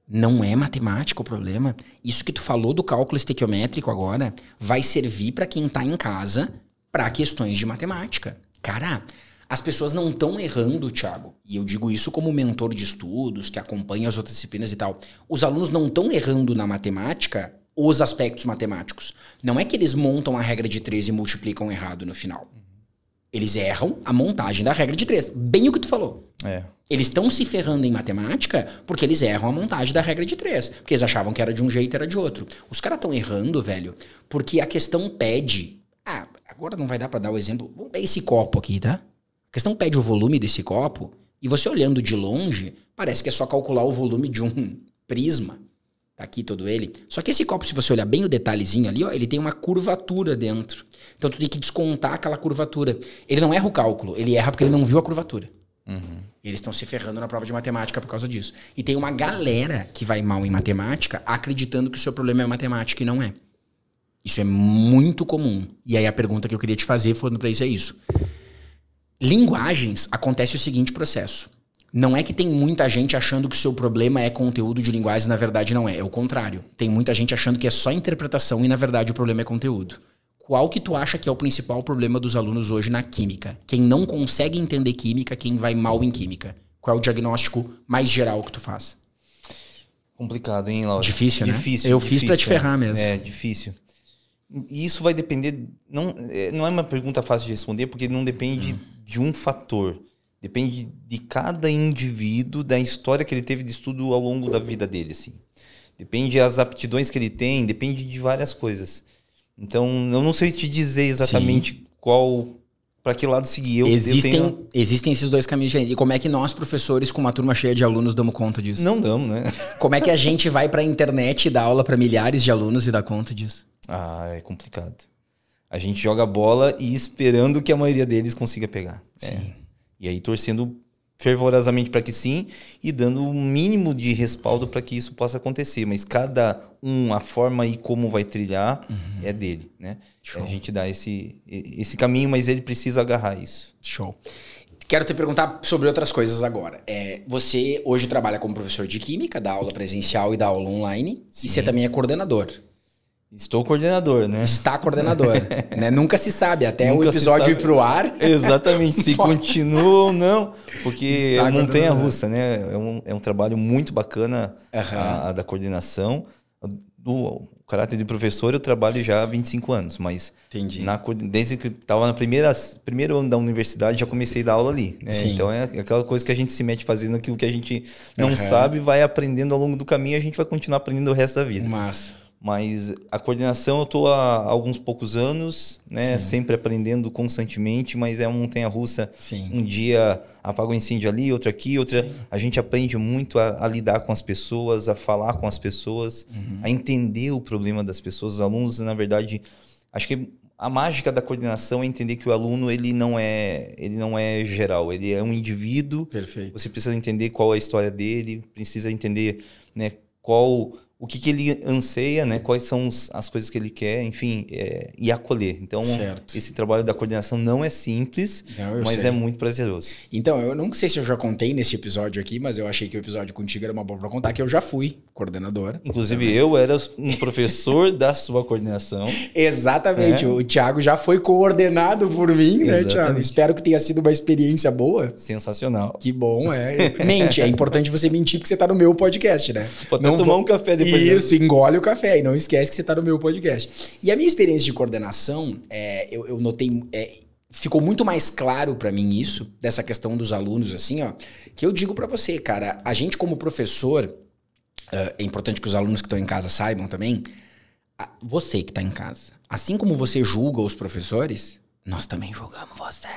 não é matemática o problema. Isso que tu falou do cálculo estequiométrico agora vai servir para quem tá em casa para questões de matemática. Cara, as pessoas não estão errando, Thiago. E eu digo isso como mentor de estudos, que acompanha as outras disciplinas e tal. Os alunos não estão errando na matemática os aspectos matemáticos. Não é que eles montam a regra de 3 e multiplicam errado no final. Eles erram a montagem da regra de 3. Bem o que tu falou. Eles estão se ferrando em matemática porque eles erram a montagem da regra de 3. Porque eles achavam que era de um jeito e era de outro. Os caras estão errando, velho, porque a questão pede... agora não vai dar pra dar o exemplo. Vamos pegar esse copo aqui, tá? A questão pede o volume desse copo e você olhando de longe, parece que é só calcular o volume de um prisma. Tá aqui todo ele. Só que esse copo, se você olhar bem o detalhezinho ali, ó, ele tem uma curvatura dentro. Então tu tem que descontar aquela curvatura. Ele não erra o cálculo, ele erra porque ele não viu a curvatura. Eles estão se ferrando na prova de matemática por causa disso. E tem uma galera que vai mal em matemática acreditando que o seu problema é matemática e não é. Isso é muito comum. E aí a pergunta que eu queria te fazer falando pra isso é isso. Linguagens, acontece o seguinte processo. Não é que tem muita gente achando que o seu problema é conteúdo de linguagens e na verdade não é. É o contrário. Tem muita gente achando que é só interpretação e na verdade o problema é conteúdo. Qual que tu acha que é o principal problema dos alunos hoje na química? Quem não consegue entender química, quem vai mal em química? Qual é o diagnóstico mais geral que tu faz? Complicado, hein, Laura? Difícil, né? Difícil. Fiz pra te ferrar mesmo. É difícil. E isso vai depender... Não é uma pergunta fácil de responder, porque não depende de um fator. Depende de cada indivíduo, da história que ele teve de estudo ao longo da vida dele, assim. Depende das aptidões que ele tem, depende de várias coisas. Então, eu não sei te dizer exatamente para que lado seguir. Existem esses 2 caminhos diferentes. E como é que nós, professores, com uma turma cheia de alunos, damos conta disso? Não damos, né? Como é que a gente vai pra internet e dá aula para milhares de alunos e dá conta disso? É complicado. A gente joga bola e esperando que a maioria deles consiga pegar. Sim. E aí torcendo fervorosamente para que sim e dando o mínimo de respaldo para que isso possa acontecer. Mas cada a forma e como vai trilhar é dele, né? A gente dá esse caminho, mas ele precisa agarrar isso. Show. Quero te perguntar sobre outras coisas agora. Você hoje trabalha como professor de química, dá aula presencial e dá aula online. Sim. E você também é coordenador. Estou coordenador, né? Está coordenador. Né? Nunca se sabe, até o episódio ir pro ar. Exatamente, se continua ou não. Porque é montanha-russa, né? É um trabalho muito bacana a da coordenação. Do caráter de professor, eu trabalho já há 25 anos, mas desde que estava no primeiro ano da universidade, já comecei a dar aula ali. Né? Então é aquela coisa que a gente se mete fazendo aquilo que a gente não sabe, vai aprendendo ao longo do caminho e a gente vai continuar aprendendo o resto da vida. Massa. Mas a coordenação eu estou há alguns poucos anos, né? Sempre aprendendo constantemente, mas é uma montanha-russa. Um dia apaga um incêndio ali, outro aqui, outra. A gente aprende muito a lidar com as pessoas, a falar com as pessoas, a entender o problema das pessoas. Os alunos, na verdade, acho que a mágica da coordenação é entender que o aluno ele não é geral, ele é um indivíduo. Perfeito. Você precisa entender qual é a história dele, precisa entender, né, o que ele anseia, né? Quais são as coisas que ele quer, enfim, e acolher. Então, esse trabalho da coordenação não é simples, mas é muito prazeroso. Então, eu não sei se eu já contei nesse episódio aqui, mas eu achei que o episódio contigo era uma boa para contar, que eu já fui coordenador. Inclusive, eu era um professor da sua coordenação. Exatamente. O Thiago já foi coordenado por mim, né, Thiago? Espero que tenha sido uma experiência boa. Sensacional. Que bom, Mente, é importante você mentir porque você tá no meu podcast, né? Pode não tomar um café depois. Isso, engole o café e não esquece que você tá no meu podcast. E a minha experiência de coordenação, eu notei... ficou muito mais claro pra mim isso, dessa questão dos alunos, assim, ó, que eu digo pra você, cara, a gente como professor, é importante que os alunos que estão em casa saibam também, você que tá em casa, assim como você julga os professores, nós também julgamos você.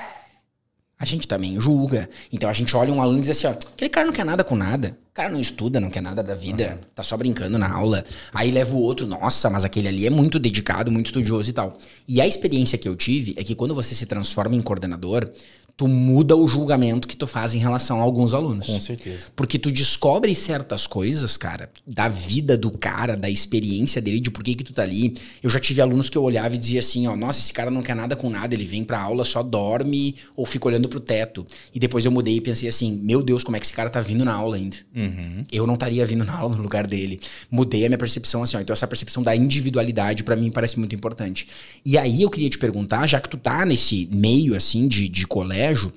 A gente também julga. Então a gente olha um aluno e diz assim, ó, aquele cara não quer nada com nada. O cara não estuda, não quer nada da vida, tá só brincando na aula. Aí leva o outro, nossa, mas aquele ali é muito dedicado, muito estudioso e tal. E a experiência que eu tive é que quando você se transforma em coordenador, tu muda o julgamento que tu faz em relação a alguns alunos. Com certeza. Porque tu descobre certas coisas, cara, da vida do cara, da experiência dele, de por que tu tá ali. Eu já tive alunos que eu olhava e dizia assim, ó, nossa, esse cara não quer nada com nada, ele vem pra aula, só dorme ou fica olhando pro teto. E depois eu mudei e pensei assim, meu Deus, como é que esse cara tá vindo na aula ainda? Eu não estaria vindo na aula no lugar dele. Mudei a minha percepção assim, ó. Então essa percepção da individualidade pra mim parece muito importante. E aí eu queria te perguntar, já que tu tá nesse meio assim de colégio,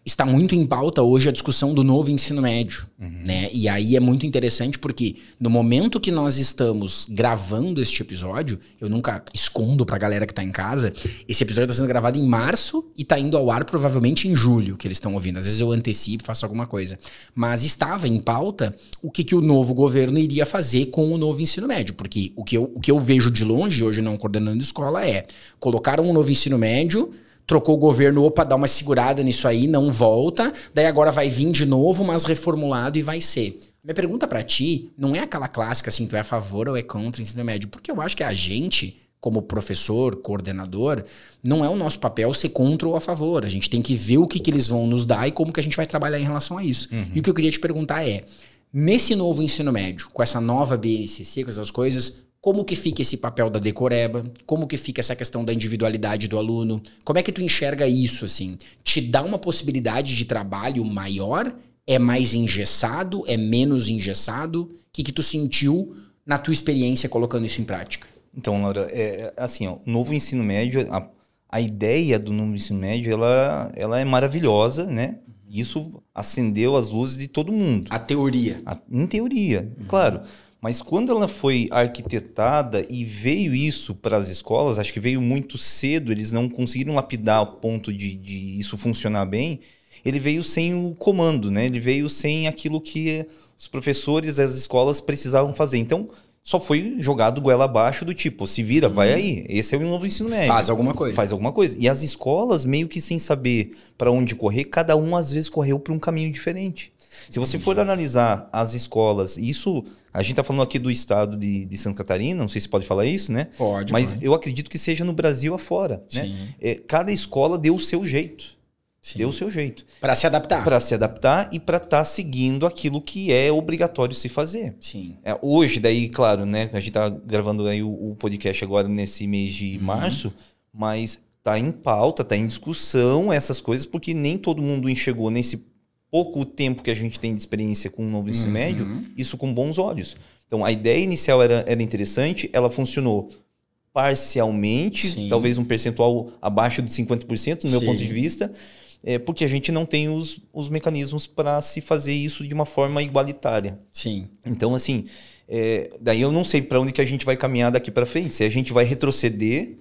está muito em pauta hoje a discussão do novo ensino médio, né? E aí é muito interessante porque no momento que nós estamos gravando este episódio, eu nunca escondo pra galera que tá em casa, esse episódio tá sendo gravado em março e tá indo ao ar provavelmente em julho, que eles estão ouvindo. Às vezes eu antecipo, faço alguma coisa. Mas estava em pauta o que o novo governo iria fazer com o novo ensino médio, porque o que eu vejo de longe, hoje não coordenando escola, colocaram um novo ensino médio, trocou o governo, opa, dá uma segurada nisso aí, não volta, daí agora vai vir de novo, mas reformulado e vai ser. Minha pergunta pra ti não é aquela clássica assim, tu é a favor ou é contra o ensino médio, porque eu acho que a gente, como professor, coordenador, não é o nosso papel ser contra ou a favor. A gente tem que ver o que eles vão nos dar e como que a gente vai trabalhar em relação a isso. E o que eu queria te perguntar nesse novo ensino médio, com essa nova BNCC, com essas coisas, como que fica esse papel da decoreba? Como que fica essa questão da individualidade do aluno? Como é que tu enxerga isso, assim? Te dá uma possibilidade de trabalho maior? É mais engessado? É menos engessado? O que tu sentiu na tua experiência colocando isso em prática? Então, Laura, assim, ó, o novo ensino médio, a ideia do novo ensino médio, ela é maravilhosa, né? Isso acendeu as luzes de todo mundo. A teoria. Em teoria, claro. Mas quando ela foi arquitetada e veio isso para as escolas, acho que veio muito cedo, eles não conseguiram lapidar ao ponto de isso funcionar bem, ele veio sem o comando, né? Ele veio sem aquilo que os professores, as escolas precisavam fazer. Então, só foi jogado goela abaixo do tipo, se vira, vai aí. Esse é o novo ensino médio. Faz alguma coisa. Faz alguma coisa. E as escolas, meio que sem saber para onde correr, cada um às vezes correu para um caminho diferente. Se você for analisar as escolas, isso, a gente está falando aqui do estado de Santa Catarina, não sei se pode falar isso, né? Pode. Mas eu acredito que seja no Brasil afora, né? Cada escola deu o seu jeito. Sim. Deu o seu jeito. Para se adaptar. Para se adaptar e para estar seguindo aquilo que é obrigatório se fazer. Sim. Hoje, daí, claro, né? A gente tá gravando aí o podcast agora nesse mês de março, mas tá em pauta, tá em discussão essas coisas, porque nem todo mundo enxergou nesse pouco tempo que a gente tem de experiência com o novo ensino médio, isso com bons olhos. Então, a ideia inicial era interessante, ela funcionou parcialmente, talvez um percentual abaixo de 50% no meu ponto de vista, porque a gente não tem os mecanismos para se fazer isso de uma forma igualitária. Sim. Então, assim, daí eu não sei para onde que a gente vai caminhar daqui para frente. Se a gente vai retroceder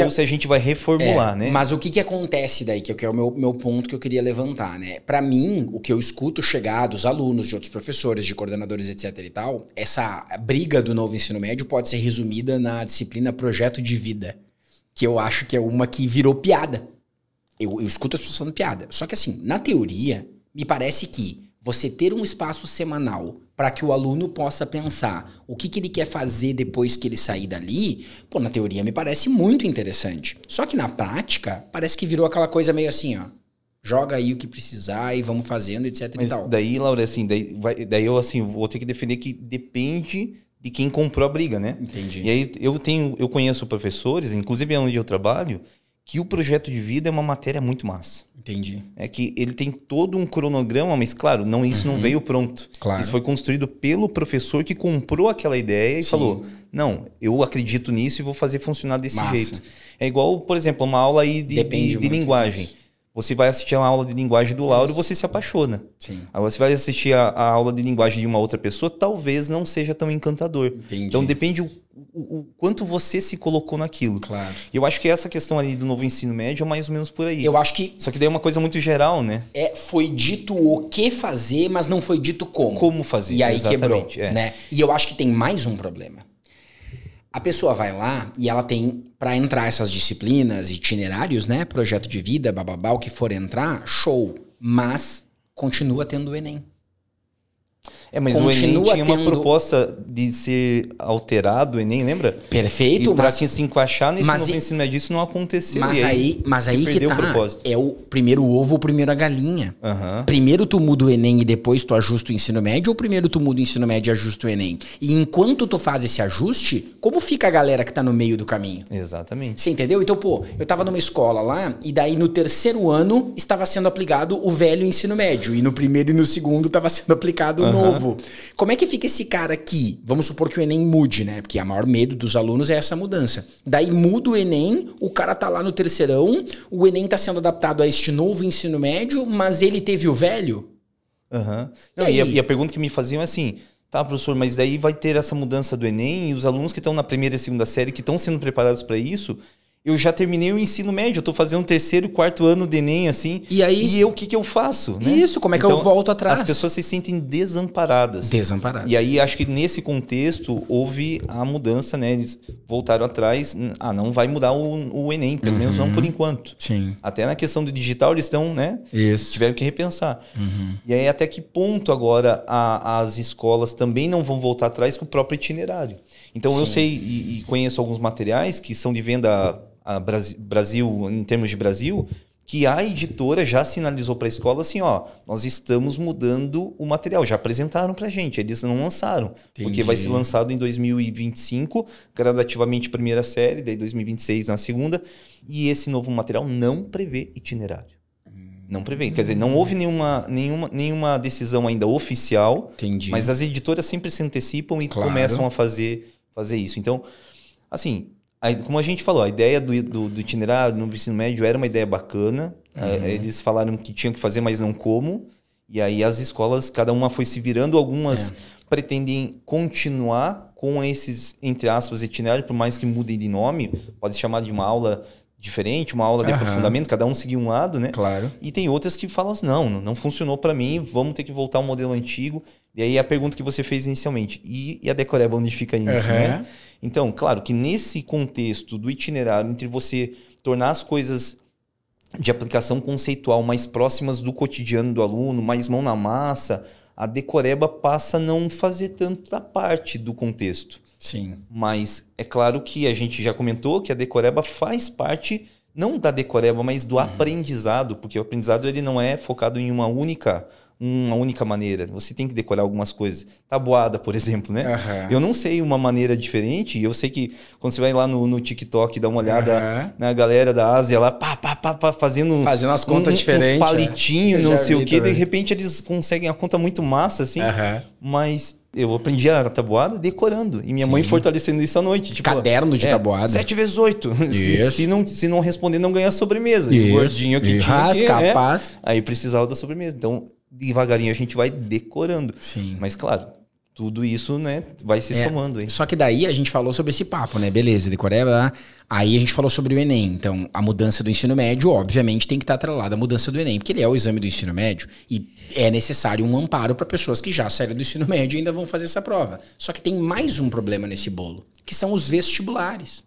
ou se a gente vai reformular, né? Mas o que acontece daí, que é o meu ponto que eu queria levantar, né? Para mim, o que eu escuto chegar dos alunos, de outros professores, de coordenadores, etc e tal, essa briga do novo ensino médio pode ser resumida na disciplina Projeto de Vida, que eu acho que é uma que virou piada. Eu escuto as pessoas falando piada. Só que assim, na teoria, me parece que você ter um espaço semanal para que o aluno possa pensar o que ele quer fazer depois que ele sair dali, pô, na teoria me parece muito interessante. Só que na prática, parece que virou aquela coisa meio assim, ó. Joga aí o que precisar e vamos fazendo, etc Mas e tal. Daí, Laura, assim, daí eu assim, vou ter que defender que depende de quem comprou a briga, né? Entendi. E aí eu conheço professores, inclusive onde eu trabalho, que o projeto de vida é uma matéria muito massa. Entendi. É que ele tem todo um cronograma, mas claro, isso não veio pronto. Claro. Isso foi construído pelo professor que comprou aquela ideia e falou, não, eu acredito nisso e vou fazer funcionar desse jeito. É igual, por exemplo, uma aula aí de linguagem. Disso. Você vai assistir a aula de linguagem do Lauro e você se apaixona. Sim. Agora você vai assistir a aula de linguagem de uma outra pessoa, talvez não seja tão encantador. Entendi. Então depende o quanto você se colocou naquilo. Claro. E eu acho que essa questão ali do novo ensino médio é mais ou menos por aí. Eu acho que... Só que daí é uma coisa muito geral, né? Foi dito o que fazer, mas não foi dito como. Como fazer, e aí exatamente. Quebrou, né? E eu acho que tem mais um problema. A pessoa vai lá e ela tem, para entrar essas disciplinas, itinerários, né? Projeto de vida, bababá, o que for entrar, show. Mas continua tendo o Enem. Mas o Enem tinha uma proposta de ser alterado, o Enem, lembra? Perfeito. E para quem se encaixar nesse novo ensino médio, isso não aconteceu. Mas aí que tá, o propósito. é o primeiro ovo ou primeiro a galinha. Primeiro tu muda o Enem e depois tu ajusta o ensino médio, ou primeiro tu muda o ensino médio e ajusta o Enem? E enquanto tu faz esse ajuste, como fica a galera que tá no meio do caminho? Exatamente. Você entendeu? Então, pô, eu tava numa escola lá, e daí no terceiro ano estava sendo aplicado o velho ensino médio, e no primeiro e no segundo estava sendo aplicado o novo. Como é que fica esse cara aqui? Vamos supor que o Enem mude, né? Porque o maior medo dos alunos é essa mudança. Daí muda o Enem, o cara tá lá no terceirão, o Enem tá sendo adaptado a este novo ensino médio, mas ele teve o velho? Não, e a pergunta que me faziam é assim, tá, professor, mas daí vai ter essa mudança do Enem e os alunos que estão na primeira e segunda série, que estão sendo preparados para isso... Eu já terminei o ensino médio, eu tô fazendo um terceiro, quarto ano de Enem, assim. E eu, o que eu faço? Né? Isso, como é que eu volto atrás? As pessoas se sentem desamparadas. Desamparadas. E aí, acho que nesse contexto, houve a mudança, né? Eles voltaram atrás. Não vai mudar o Enem, pelo menos não por enquanto. Sim. Até na questão do digital, eles estão, né? Isso. Tiveram que repensar. E aí, até que ponto agora as escolas também não vão voltar atrás com o próprio itinerário? Então, eu sei e conheço alguns materiais que são de venda... Brasil, em termos de Brasil, que a editora já sinalizou para a escola assim, nós estamos mudando o material, já apresentaram para a gente, eles não lançaram, porque vai ser lançado em 2025, gradativamente primeira série, daí 2026 na segunda, e esse novo material não prevê itinerário. Não prevê, quer dizer, não houve nenhuma decisão ainda oficial, mas as editoras sempre se antecipam e começam a fazer isso. Então, assim... Como a gente falou, a ideia do itinerário no ensino médio era uma ideia bacana. Eles falaram que tinham que fazer, mas não como. E aí as escolas, cada uma foi se virando. Algumas pretendem continuar com esses, entre aspas, itinerários, por mais que mudem de nome. Pode se chamar de uma aula diferente, uma aula de aprofundamento, cada um seguir um lado, né? Claro. E tem outras que falam assim, não funcionou para mim, vamos ter que voltar ao modelo antigo. E aí a pergunta que você fez inicialmente, e a Decoreba, onde fica isso, né? Então, claro que nesse contexto do itinerário, entre você tornar as coisas de aplicação conceitual mais próximas do cotidiano do aluno, mais mão na massa, a decoreba passa a não fazer tanto da parte do contexto. Sim. Mas é claro que a gente já comentou que a decoreba faz parte, não da decoreba, mas do aprendizado, porque o aprendizado ele não é focado em uma única maneira. Você tem que decorar algumas coisas. Tabuada, por exemplo, né? Eu não sei uma maneira diferente. Eu sei que quando você vai lá no TikTok, dá uma olhada na galera da Ásia lá, fazendo as contas diferentes. Uns palitinhos, não sei o quê. De repente eles conseguem a conta muito massa, assim. Mas eu aprendi a tabuada decorando. E minha mãe fortalecendo isso à noite. Tipo, caderno de tabuada. 7 vezes 8. Se não responder, não ganha a sobremesa. Isso. E o gordinho que tinha capaz. Aí precisava da sobremesa. Então, devagarinho a gente vai decorando. Sim. Mas, claro, tudo isso, né, vai se somando. Hein? Só que daí a gente falou sobre esse papo, né? Beleza, decoreba. Aí a gente falou sobre o Enem. Então, a mudança do ensino médio, obviamente, tem que estar atrelada à mudança do Enem, porque ele é o exame do ensino médio e é necessário um amparo para pessoas que já saíram do ensino médio e ainda vão fazer essa prova. Só que tem mais um problema nesse bolo, que são os vestibulares.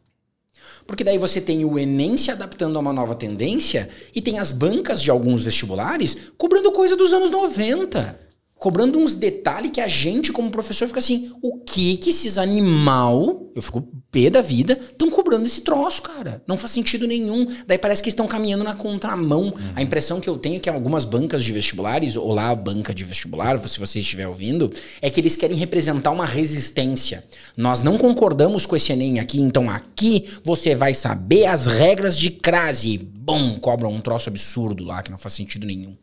Porque daí você tem o Enem se adaptando a uma nova tendência e tem as bancas de alguns vestibulares cobrando coisa dos anos 90. Cobrando uns detalhes que a gente, como professor, fica assim, o que esses animal, eu fico pé da vida, estão cobrando esse troço, cara? Não faz sentido nenhum. Daí parece que estão caminhando na contramão. A impressão que eu tenho é que algumas bancas de vestibulares, ou lá a banca de vestibular, se você estiver ouvindo, é que eles querem representar uma resistência. Nós não concordamos com esse Enem aqui, então aqui você vai saber as regras de crase. Bom, cobram um troço absurdo lá, que não faz sentido nenhum.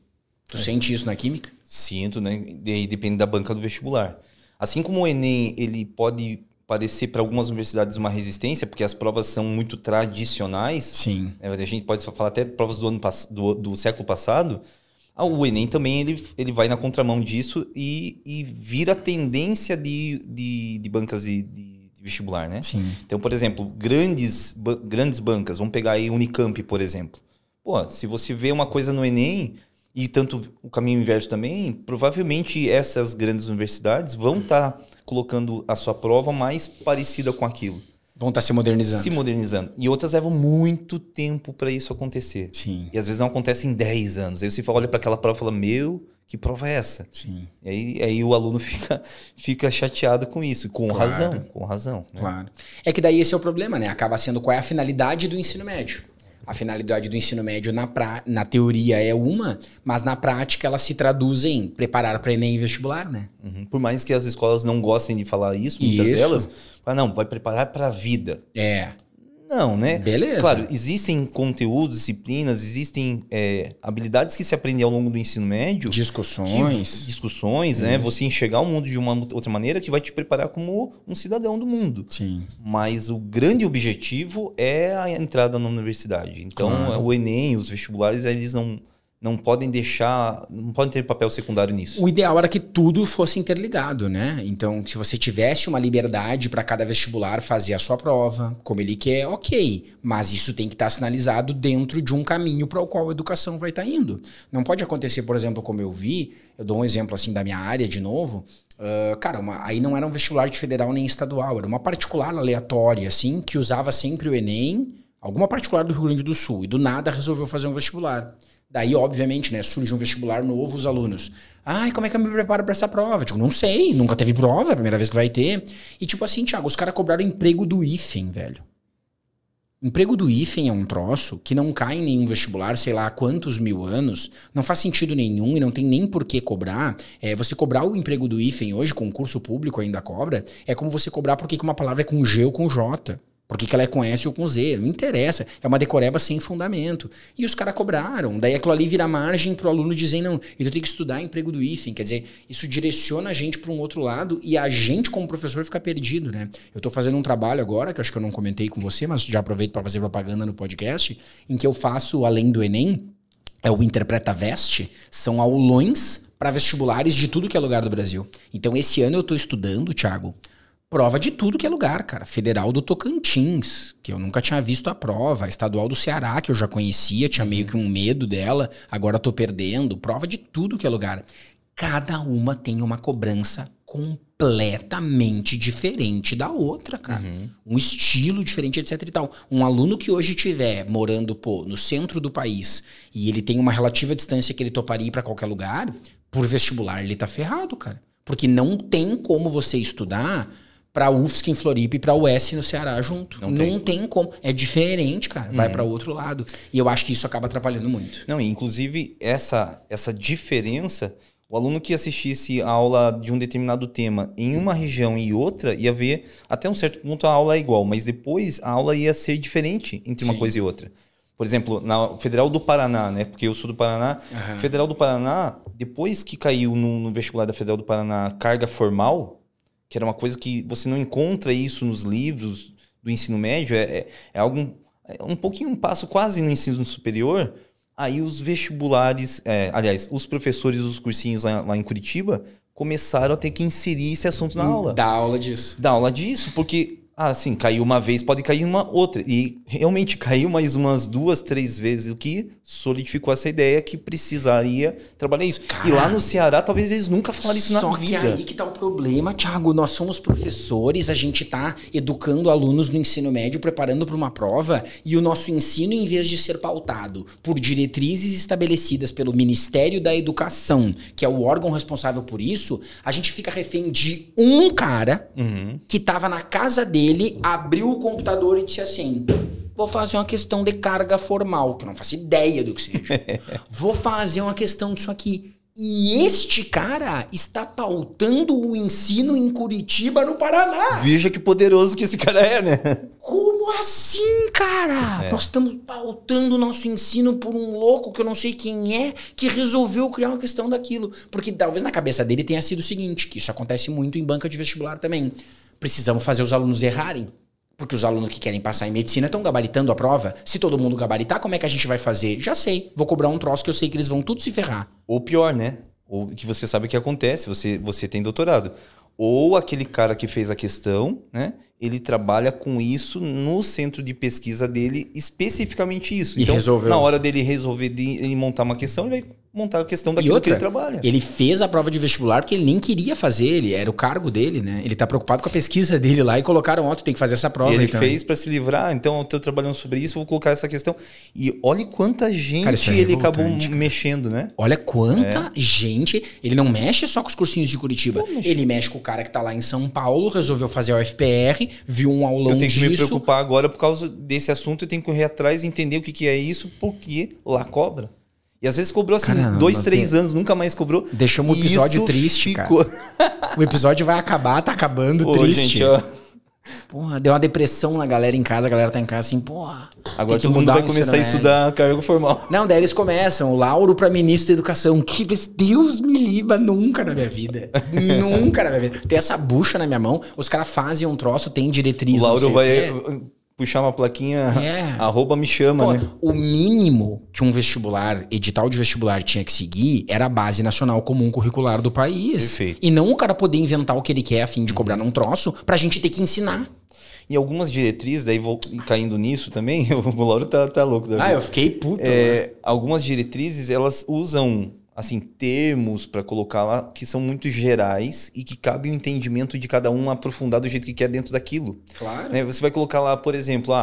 Tu sente isso na química? Sinto, né? E depende da banca do vestibular. Assim como o Enem, ele pode parecer para algumas universidades uma resistência, porque as provas são muito tradicionais. Sim. A gente pode falar até provas do século passado. O Enem também ele vai na contramão disso e vira tendência de bancas de vestibular, né? Sim. Então, por exemplo, grandes bancas, vamos pegar aí Unicamp, por exemplo. Pô, se você vê uma coisa no Enem... E tanto o caminho inverso também, provavelmente essas grandes universidades vão estar colocando a sua prova mais parecida com aquilo. Vão estar se modernizando. Se modernizando. E outras levam muito tempo para isso acontecer. Sim. E às vezes não acontece em 10 anos. Aí você olha para aquela prova e fala, que prova é essa? Sim. E aí o aluno fica chateado com isso. Com razão. Né? Claro. É que daí esse é o problema, né? Acaba sendo qual é a finalidade do ensino médio. A finalidade do ensino médio na teoria é uma, mas na prática ela se traduz em preparar para Enem e vestibular, né? Por mais que as escolas não gostem de falar isso, muitas delas, não, vai preparar para a vida. Não, né? Beleza. Claro, existem conteúdos, disciplinas, existem habilidades que se aprendem ao longo do ensino médio. Discussões, né? Você enxergar o mundo de uma outra maneira que vai te preparar como um cidadão do mundo. Sim. Mas o grande objetivo é a entrada na universidade. Então, o Enem, os vestibulares, eles não podem ter papel secundário nisso. O ideal era que tudo fosse interligado, né? Então, se você tivesse uma liberdade para cada vestibular fazer a sua prova, como ele quer, ok. Mas isso tem que estar sinalizado dentro de um caminho para o qual a educação vai estar indo. Não pode acontecer, por exemplo, como eu vi, eu dou um exemplo assim da minha área de novo, aí não era um vestibular de federal nem estadual, era uma particular aleatória, assim, que usava sempre o Enem, alguma particular do Rio Grande do Sul, e do nada resolveu fazer um vestibular. Daí, obviamente, né, surge um vestibular novo, os alunos. Como é que eu me preparo para essa prova? Tipo, não sei, nunca teve prova, é a primeira vez que vai ter. E tipo assim, Thiago, os caras cobraram emprego do IFEM, velho. Emprego do IFEM é um troço que não cai em nenhum vestibular, sei lá quantos mil anos, não faz sentido nenhum e não tem nem por que cobrar. Você cobrar o emprego do IFEM hoje, concurso público ainda cobra, é como você cobrar por que uma palavra é com G ou com J. Por que ela é com S ou com Z? Não interessa. É uma decoreba sem fundamento. E os caras cobraram. Daí aquilo ali vira margem pro aluno dizer, não, então tem que estudar emprego do IFEM. Quer dizer, isso direciona a gente para um outro lado e a gente, como professor, fica perdido, né? Eu tô fazendo um trabalho agora, que acho que eu não comentei com você, mas já aproveito para fazer propaganda no podcast, em que eu faço, além do Enem, o Interpreta Veste, são aulões para vestibulares de tudo que é lugar do Brasil. Então, esse ano eu tô estudando, Thiago, prova de tudo que é lugar, cara. Federal do Tocantins, que eu nunca tinha visto a prova. Estadual do Ceará, que eu já conhecia, tinha meio que um medo dela, agora tô perdendo. Prova de tudo que é lugar. Cada uma tem uma cobrança completamente completamente diferente da outra, cara. Um estilo diferente, etc e tal. Um aluno que hoje estiver morando, no centro do país e ele tem uma relativa distância que ele toparia ir pra qualquer lugar, por vestibular ele tá ferrado, cara. Porque não tem como você estudar pra UFSC em Floripa e pra UES no Ceará junto. Não tem como. É diferente, cara. Vai pra outro lado. E eu acho que isso acaba atrapalhando muito. Não, inclusive, essa diferença, o aluno que assistisse a aula de um determinado tema em uma região e outra, ia ver, até um certo ponto, a aula é igual, mas depois a aula ia ser diferente entre uma coisa e outra. Por exemplo, na Federal do Paraná, né? Porque eu sou do Paraná. Federal do Paraná, depois que caiu no vestibular da Federal do Paraná carga formal, que era uma coisa que você não encontra isso nos livros do ensino médio, é algo um pouquinho, um passo quase no ensino superior. Aí os vestibulares, aliás, os professores dos cursinhos lá em Curitiba começaram a ter que inserir esse assunto na aula. Dar aula disso. Dar aula disso, porque, assim, caiu uma vez, pode cair uma outra. E realmente caiu mais umas 2, 3 vezes, o que solidificou essa ideia que precisaria trabalhar isso. Cara, e lá no Ceará, talvez eles nunca falaram isso na vida. Só que aí que tá o problema, Thiago. Nós somos professores, a gente tá educando alunos no ensino médio, preparando para uma prova, e o nosso ensino, em vez de ser pautado por diretrizes estabelecidas pelo Ministério da Educação, que é o órgão responsável por isso, a gente fica refém de um cara que tava na casa dele, ele abriu o computador e disse assim: vou fazer uma questão de carga formal, que eu não faço ideia do que seja. Vou fazer uma questão disso aqui. E este cara está pautando o ensino em Curitiba, no Paraná. Veja que poderoso que esse cara é, né? Como assim, cara? Nós estamos pautando o nosso ensino por um louco que eu não sei quem é, que resolveu criar uma questão daquilo. Porque talvez na cabeça dele tenha sido o seguinte, que isso acontece muito em banca de vestibular também. Precisamos fazer os alunos errarem. Porque os alunos que querem passar em medicina estão gabaritando a prova. Se todo mundo gabaritar, como é que a gente vai fazer? Já sei. Vou cobrar um troço que eu sei que eles vão tudo se ferrar. Ou pior, né? Ou que você sabe o que acontece. Você tem doutorado. Ou aquele cara que fez a questão, né? Ele trabalha com isso no centro de pesquisa dele, especificamente isso. E então, resolveu. Na hora dele resolver ele montar uma questão, ele vai montar a questão daquilo que ele trabalha. Ele fez a prova de vestibular porque ele nem queria fazer, ele era o cargo dele, né? Ele tá preocupado com a pesquisa dele lá e colocaram, tu tem que fazer essa prova. E ele fez para se livrar, então eu tô trabalhando sobre isso, vou colocar essa questão. E olha quanta gente, cara, ele acabou mexendo, né? Olha quanta gente. Ele não mexe só com os cursinhos de Curitiba. Ele mexe com o cara que tá lá em São Paulo, resolveu fazer a UFPR, viu um aulão disso. Eu tenho que me preocupar agora por causa desse assunto, eu tenho que correr atrás e entender o que é isso, porque lá cobra. E às vezes cobrou assim, 2, 3 anos, nunca mais cobrou. Deixamos um episódio triste, cara. O episódio vai acabar, tá acabando triste. Gente, ó. Porra, deu uma depressão na galera em casa, a galera tá em casa assim, porra. Agora todo mundo vai começar a estudar cargo formal. Não, daí eles começam, o Lauro pra ministro da educação. Que Deus me livre, nunca na minha vida. Nunca na minha vida. Tem essa bucha na minha mão, os caras fazem um troço, tem diretriz. O Lauro vai puxar uma plaquinha, @me chama, pô, né? O mínimo que um vestibular, edital de vestibular tinha que seguir era a base nacional comum curricular do país. Perfeito. E não o cara poder inventar o que ele quer a fim de cobrar num troço pra gente ter que ensinar. E algumas diretrizes, daí vou caindo nisso também, o Lauro tá louco. Eu fiquei puto. Algumas diretrizes, elas usam assim, termos para colocar lá que são muito gerais e que cabe o entendimento de cada um aprofundar do jeito que quer dentro daquilo. Claro. Né? Você vai colocar lá, por exemplo,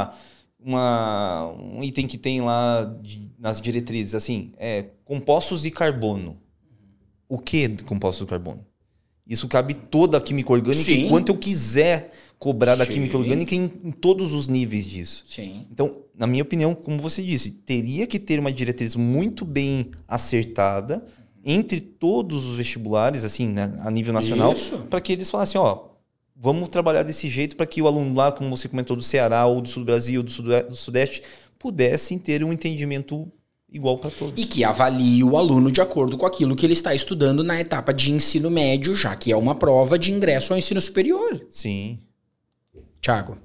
um item que tem lá nas diretrizes, assim, compostos de carbono. O que é compostos de carbono? Isso cabe toda a química orgânica enquanto eu quiser cobrar da química orgânica em todos os níveis disso. Sim. Então, na minha opinião, como você disse, teria que ter uma diretriz muito bem acertada entre todos os vestibulares, assim, né, a nível nacional, para que eles falassem, vamos trabalhar desse jeito para que o aluno lá, como você comentou, do Ceará, ou do sul do Brasil, ou do Sudeste, pudessem ter um entendimento igual para todos. E que avalie o aluno de acordo com aquilo que ele está estudando na etapa de ensino médio, já que é uma prova de ingresso ao ensino superior. Sim. Thiago,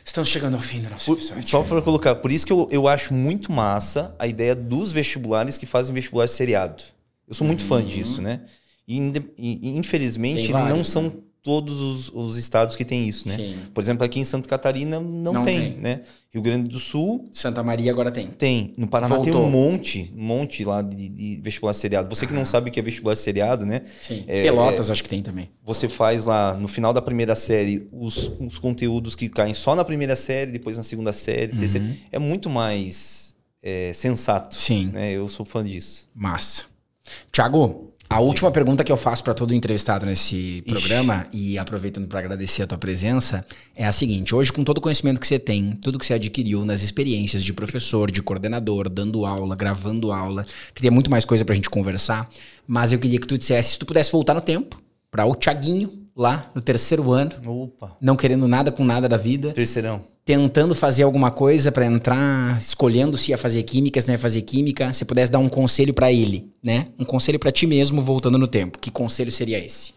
estamos chegando ao fim do nosso episódio. Só para colocar, por isso que eu acho muito massa a ideia dos vestibulares que fazem vestibular seriado. Eu sou muito fã disso, né? E infelizmente não são todos os estados que tem isso, né? Sim. Por exemplo, aqui em Santa Catarina não tem, né? Rio Grande do Sul... Santa Maria agora tem. Tem. No Paraná tem um monte lá de vestibular seriado. Você que não sabe o que é vestibular seriado, né? Sim. Pelotas acho que tem também. Você faz lá, no final da primeira série, os conteúdos que caem só na primeira série, depois na segunda série, terceira. É muito mais sensato. Sim. Né? Eu sou fã disso. Massa. Thiago... A última pergunta que eu faço para todo entrevistado nesse programa, e aproveitando para agradecer a tua presença, é a seguinte: hoje, com todo o conhecimento que você tem, tudo que você adquiriu nas experiências de professor, de coordenador, dando aula, gravando aula, teria muito mais coisa pra gente conversar, mas eu queria que tu dissesse, se tu pudesse voltar no tempo, para o Thiaguinho, lá no 3º ano, não querendo nada com nada da vida. Terceirão. Tentando fazer alguma coisa pra entrar, escolhendo se ia fazer química, se não ia fazer química, se pudesse dar um conselho pra ele, né? Um conselho pra ti mesmo, voltando no tempo. Que conselho seria esse?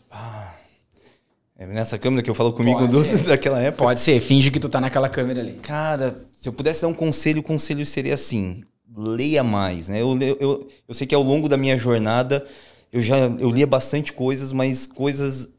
É nessa câmera que eu falo comigo daquela época? Pode ser, finge que tu tá naquela câmera ali. Cara, se eu pudesse dar um conselho, o conselho seria assim, leia mais, né? Eu sei que ao longo da minha jornada, eu lia bastante coisas, mas coisas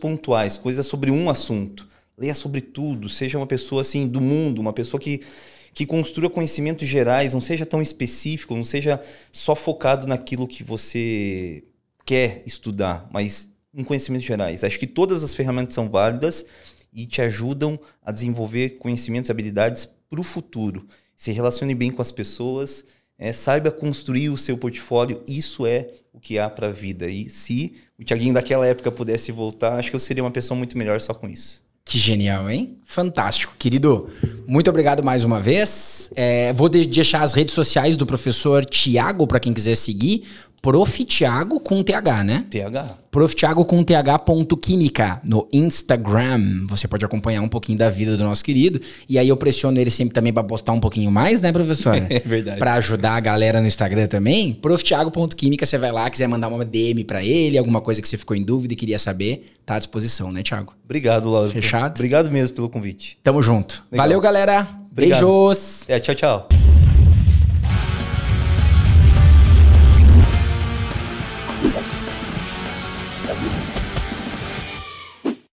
pontuais, coisas sobre um assunto. Leia sobre tudo, seja uma pessoa assim do mundo, uma pessoa que construa conhecimentos gerais, não seja tão específico, não seja só focado naquilo que você quer estudar, mas em conhecimentos gerais. Acho que todas as ferramentas são válidas e te ajudam a desenvolver conhecimentos e habilidades para o futuro. Se relacione bem com as pessoas, saiba construir o seu portfólio, isso é o que há para a vida. E se o Thiaguinho daquela época pudesse voltar, acho que eu seria uma pessoa muito melhor só com isso. Que genial, hein? Fantástico. Querido, muito obrigado mais uma vez. Vou deixar as redes sociais do professor Thiago para quem quiser seguir. Prof. Thiago com TH, né? TH. Prof. Thiago com TH.química no Instagram. Você pode acompanhar um pouquinho da vida do nosso querido. E aí eu pressiono ele sempre também para postar um pouquinho mais, né, professor? É verdade. Para ajudar a galera no Instagram também. Prof. Thiago.química, você vai lá, quiser mandar uma DM para ele, alguma coisa que você ficou em dúvida e queria saber, tá à disposição, né, Thiago? Obrigado, Lauro. Fechado? Obrigado mesmo pelo convite. Tamo junto. Legal. Valeu, galera. Obrigado. Beijos. Tchau, tchau.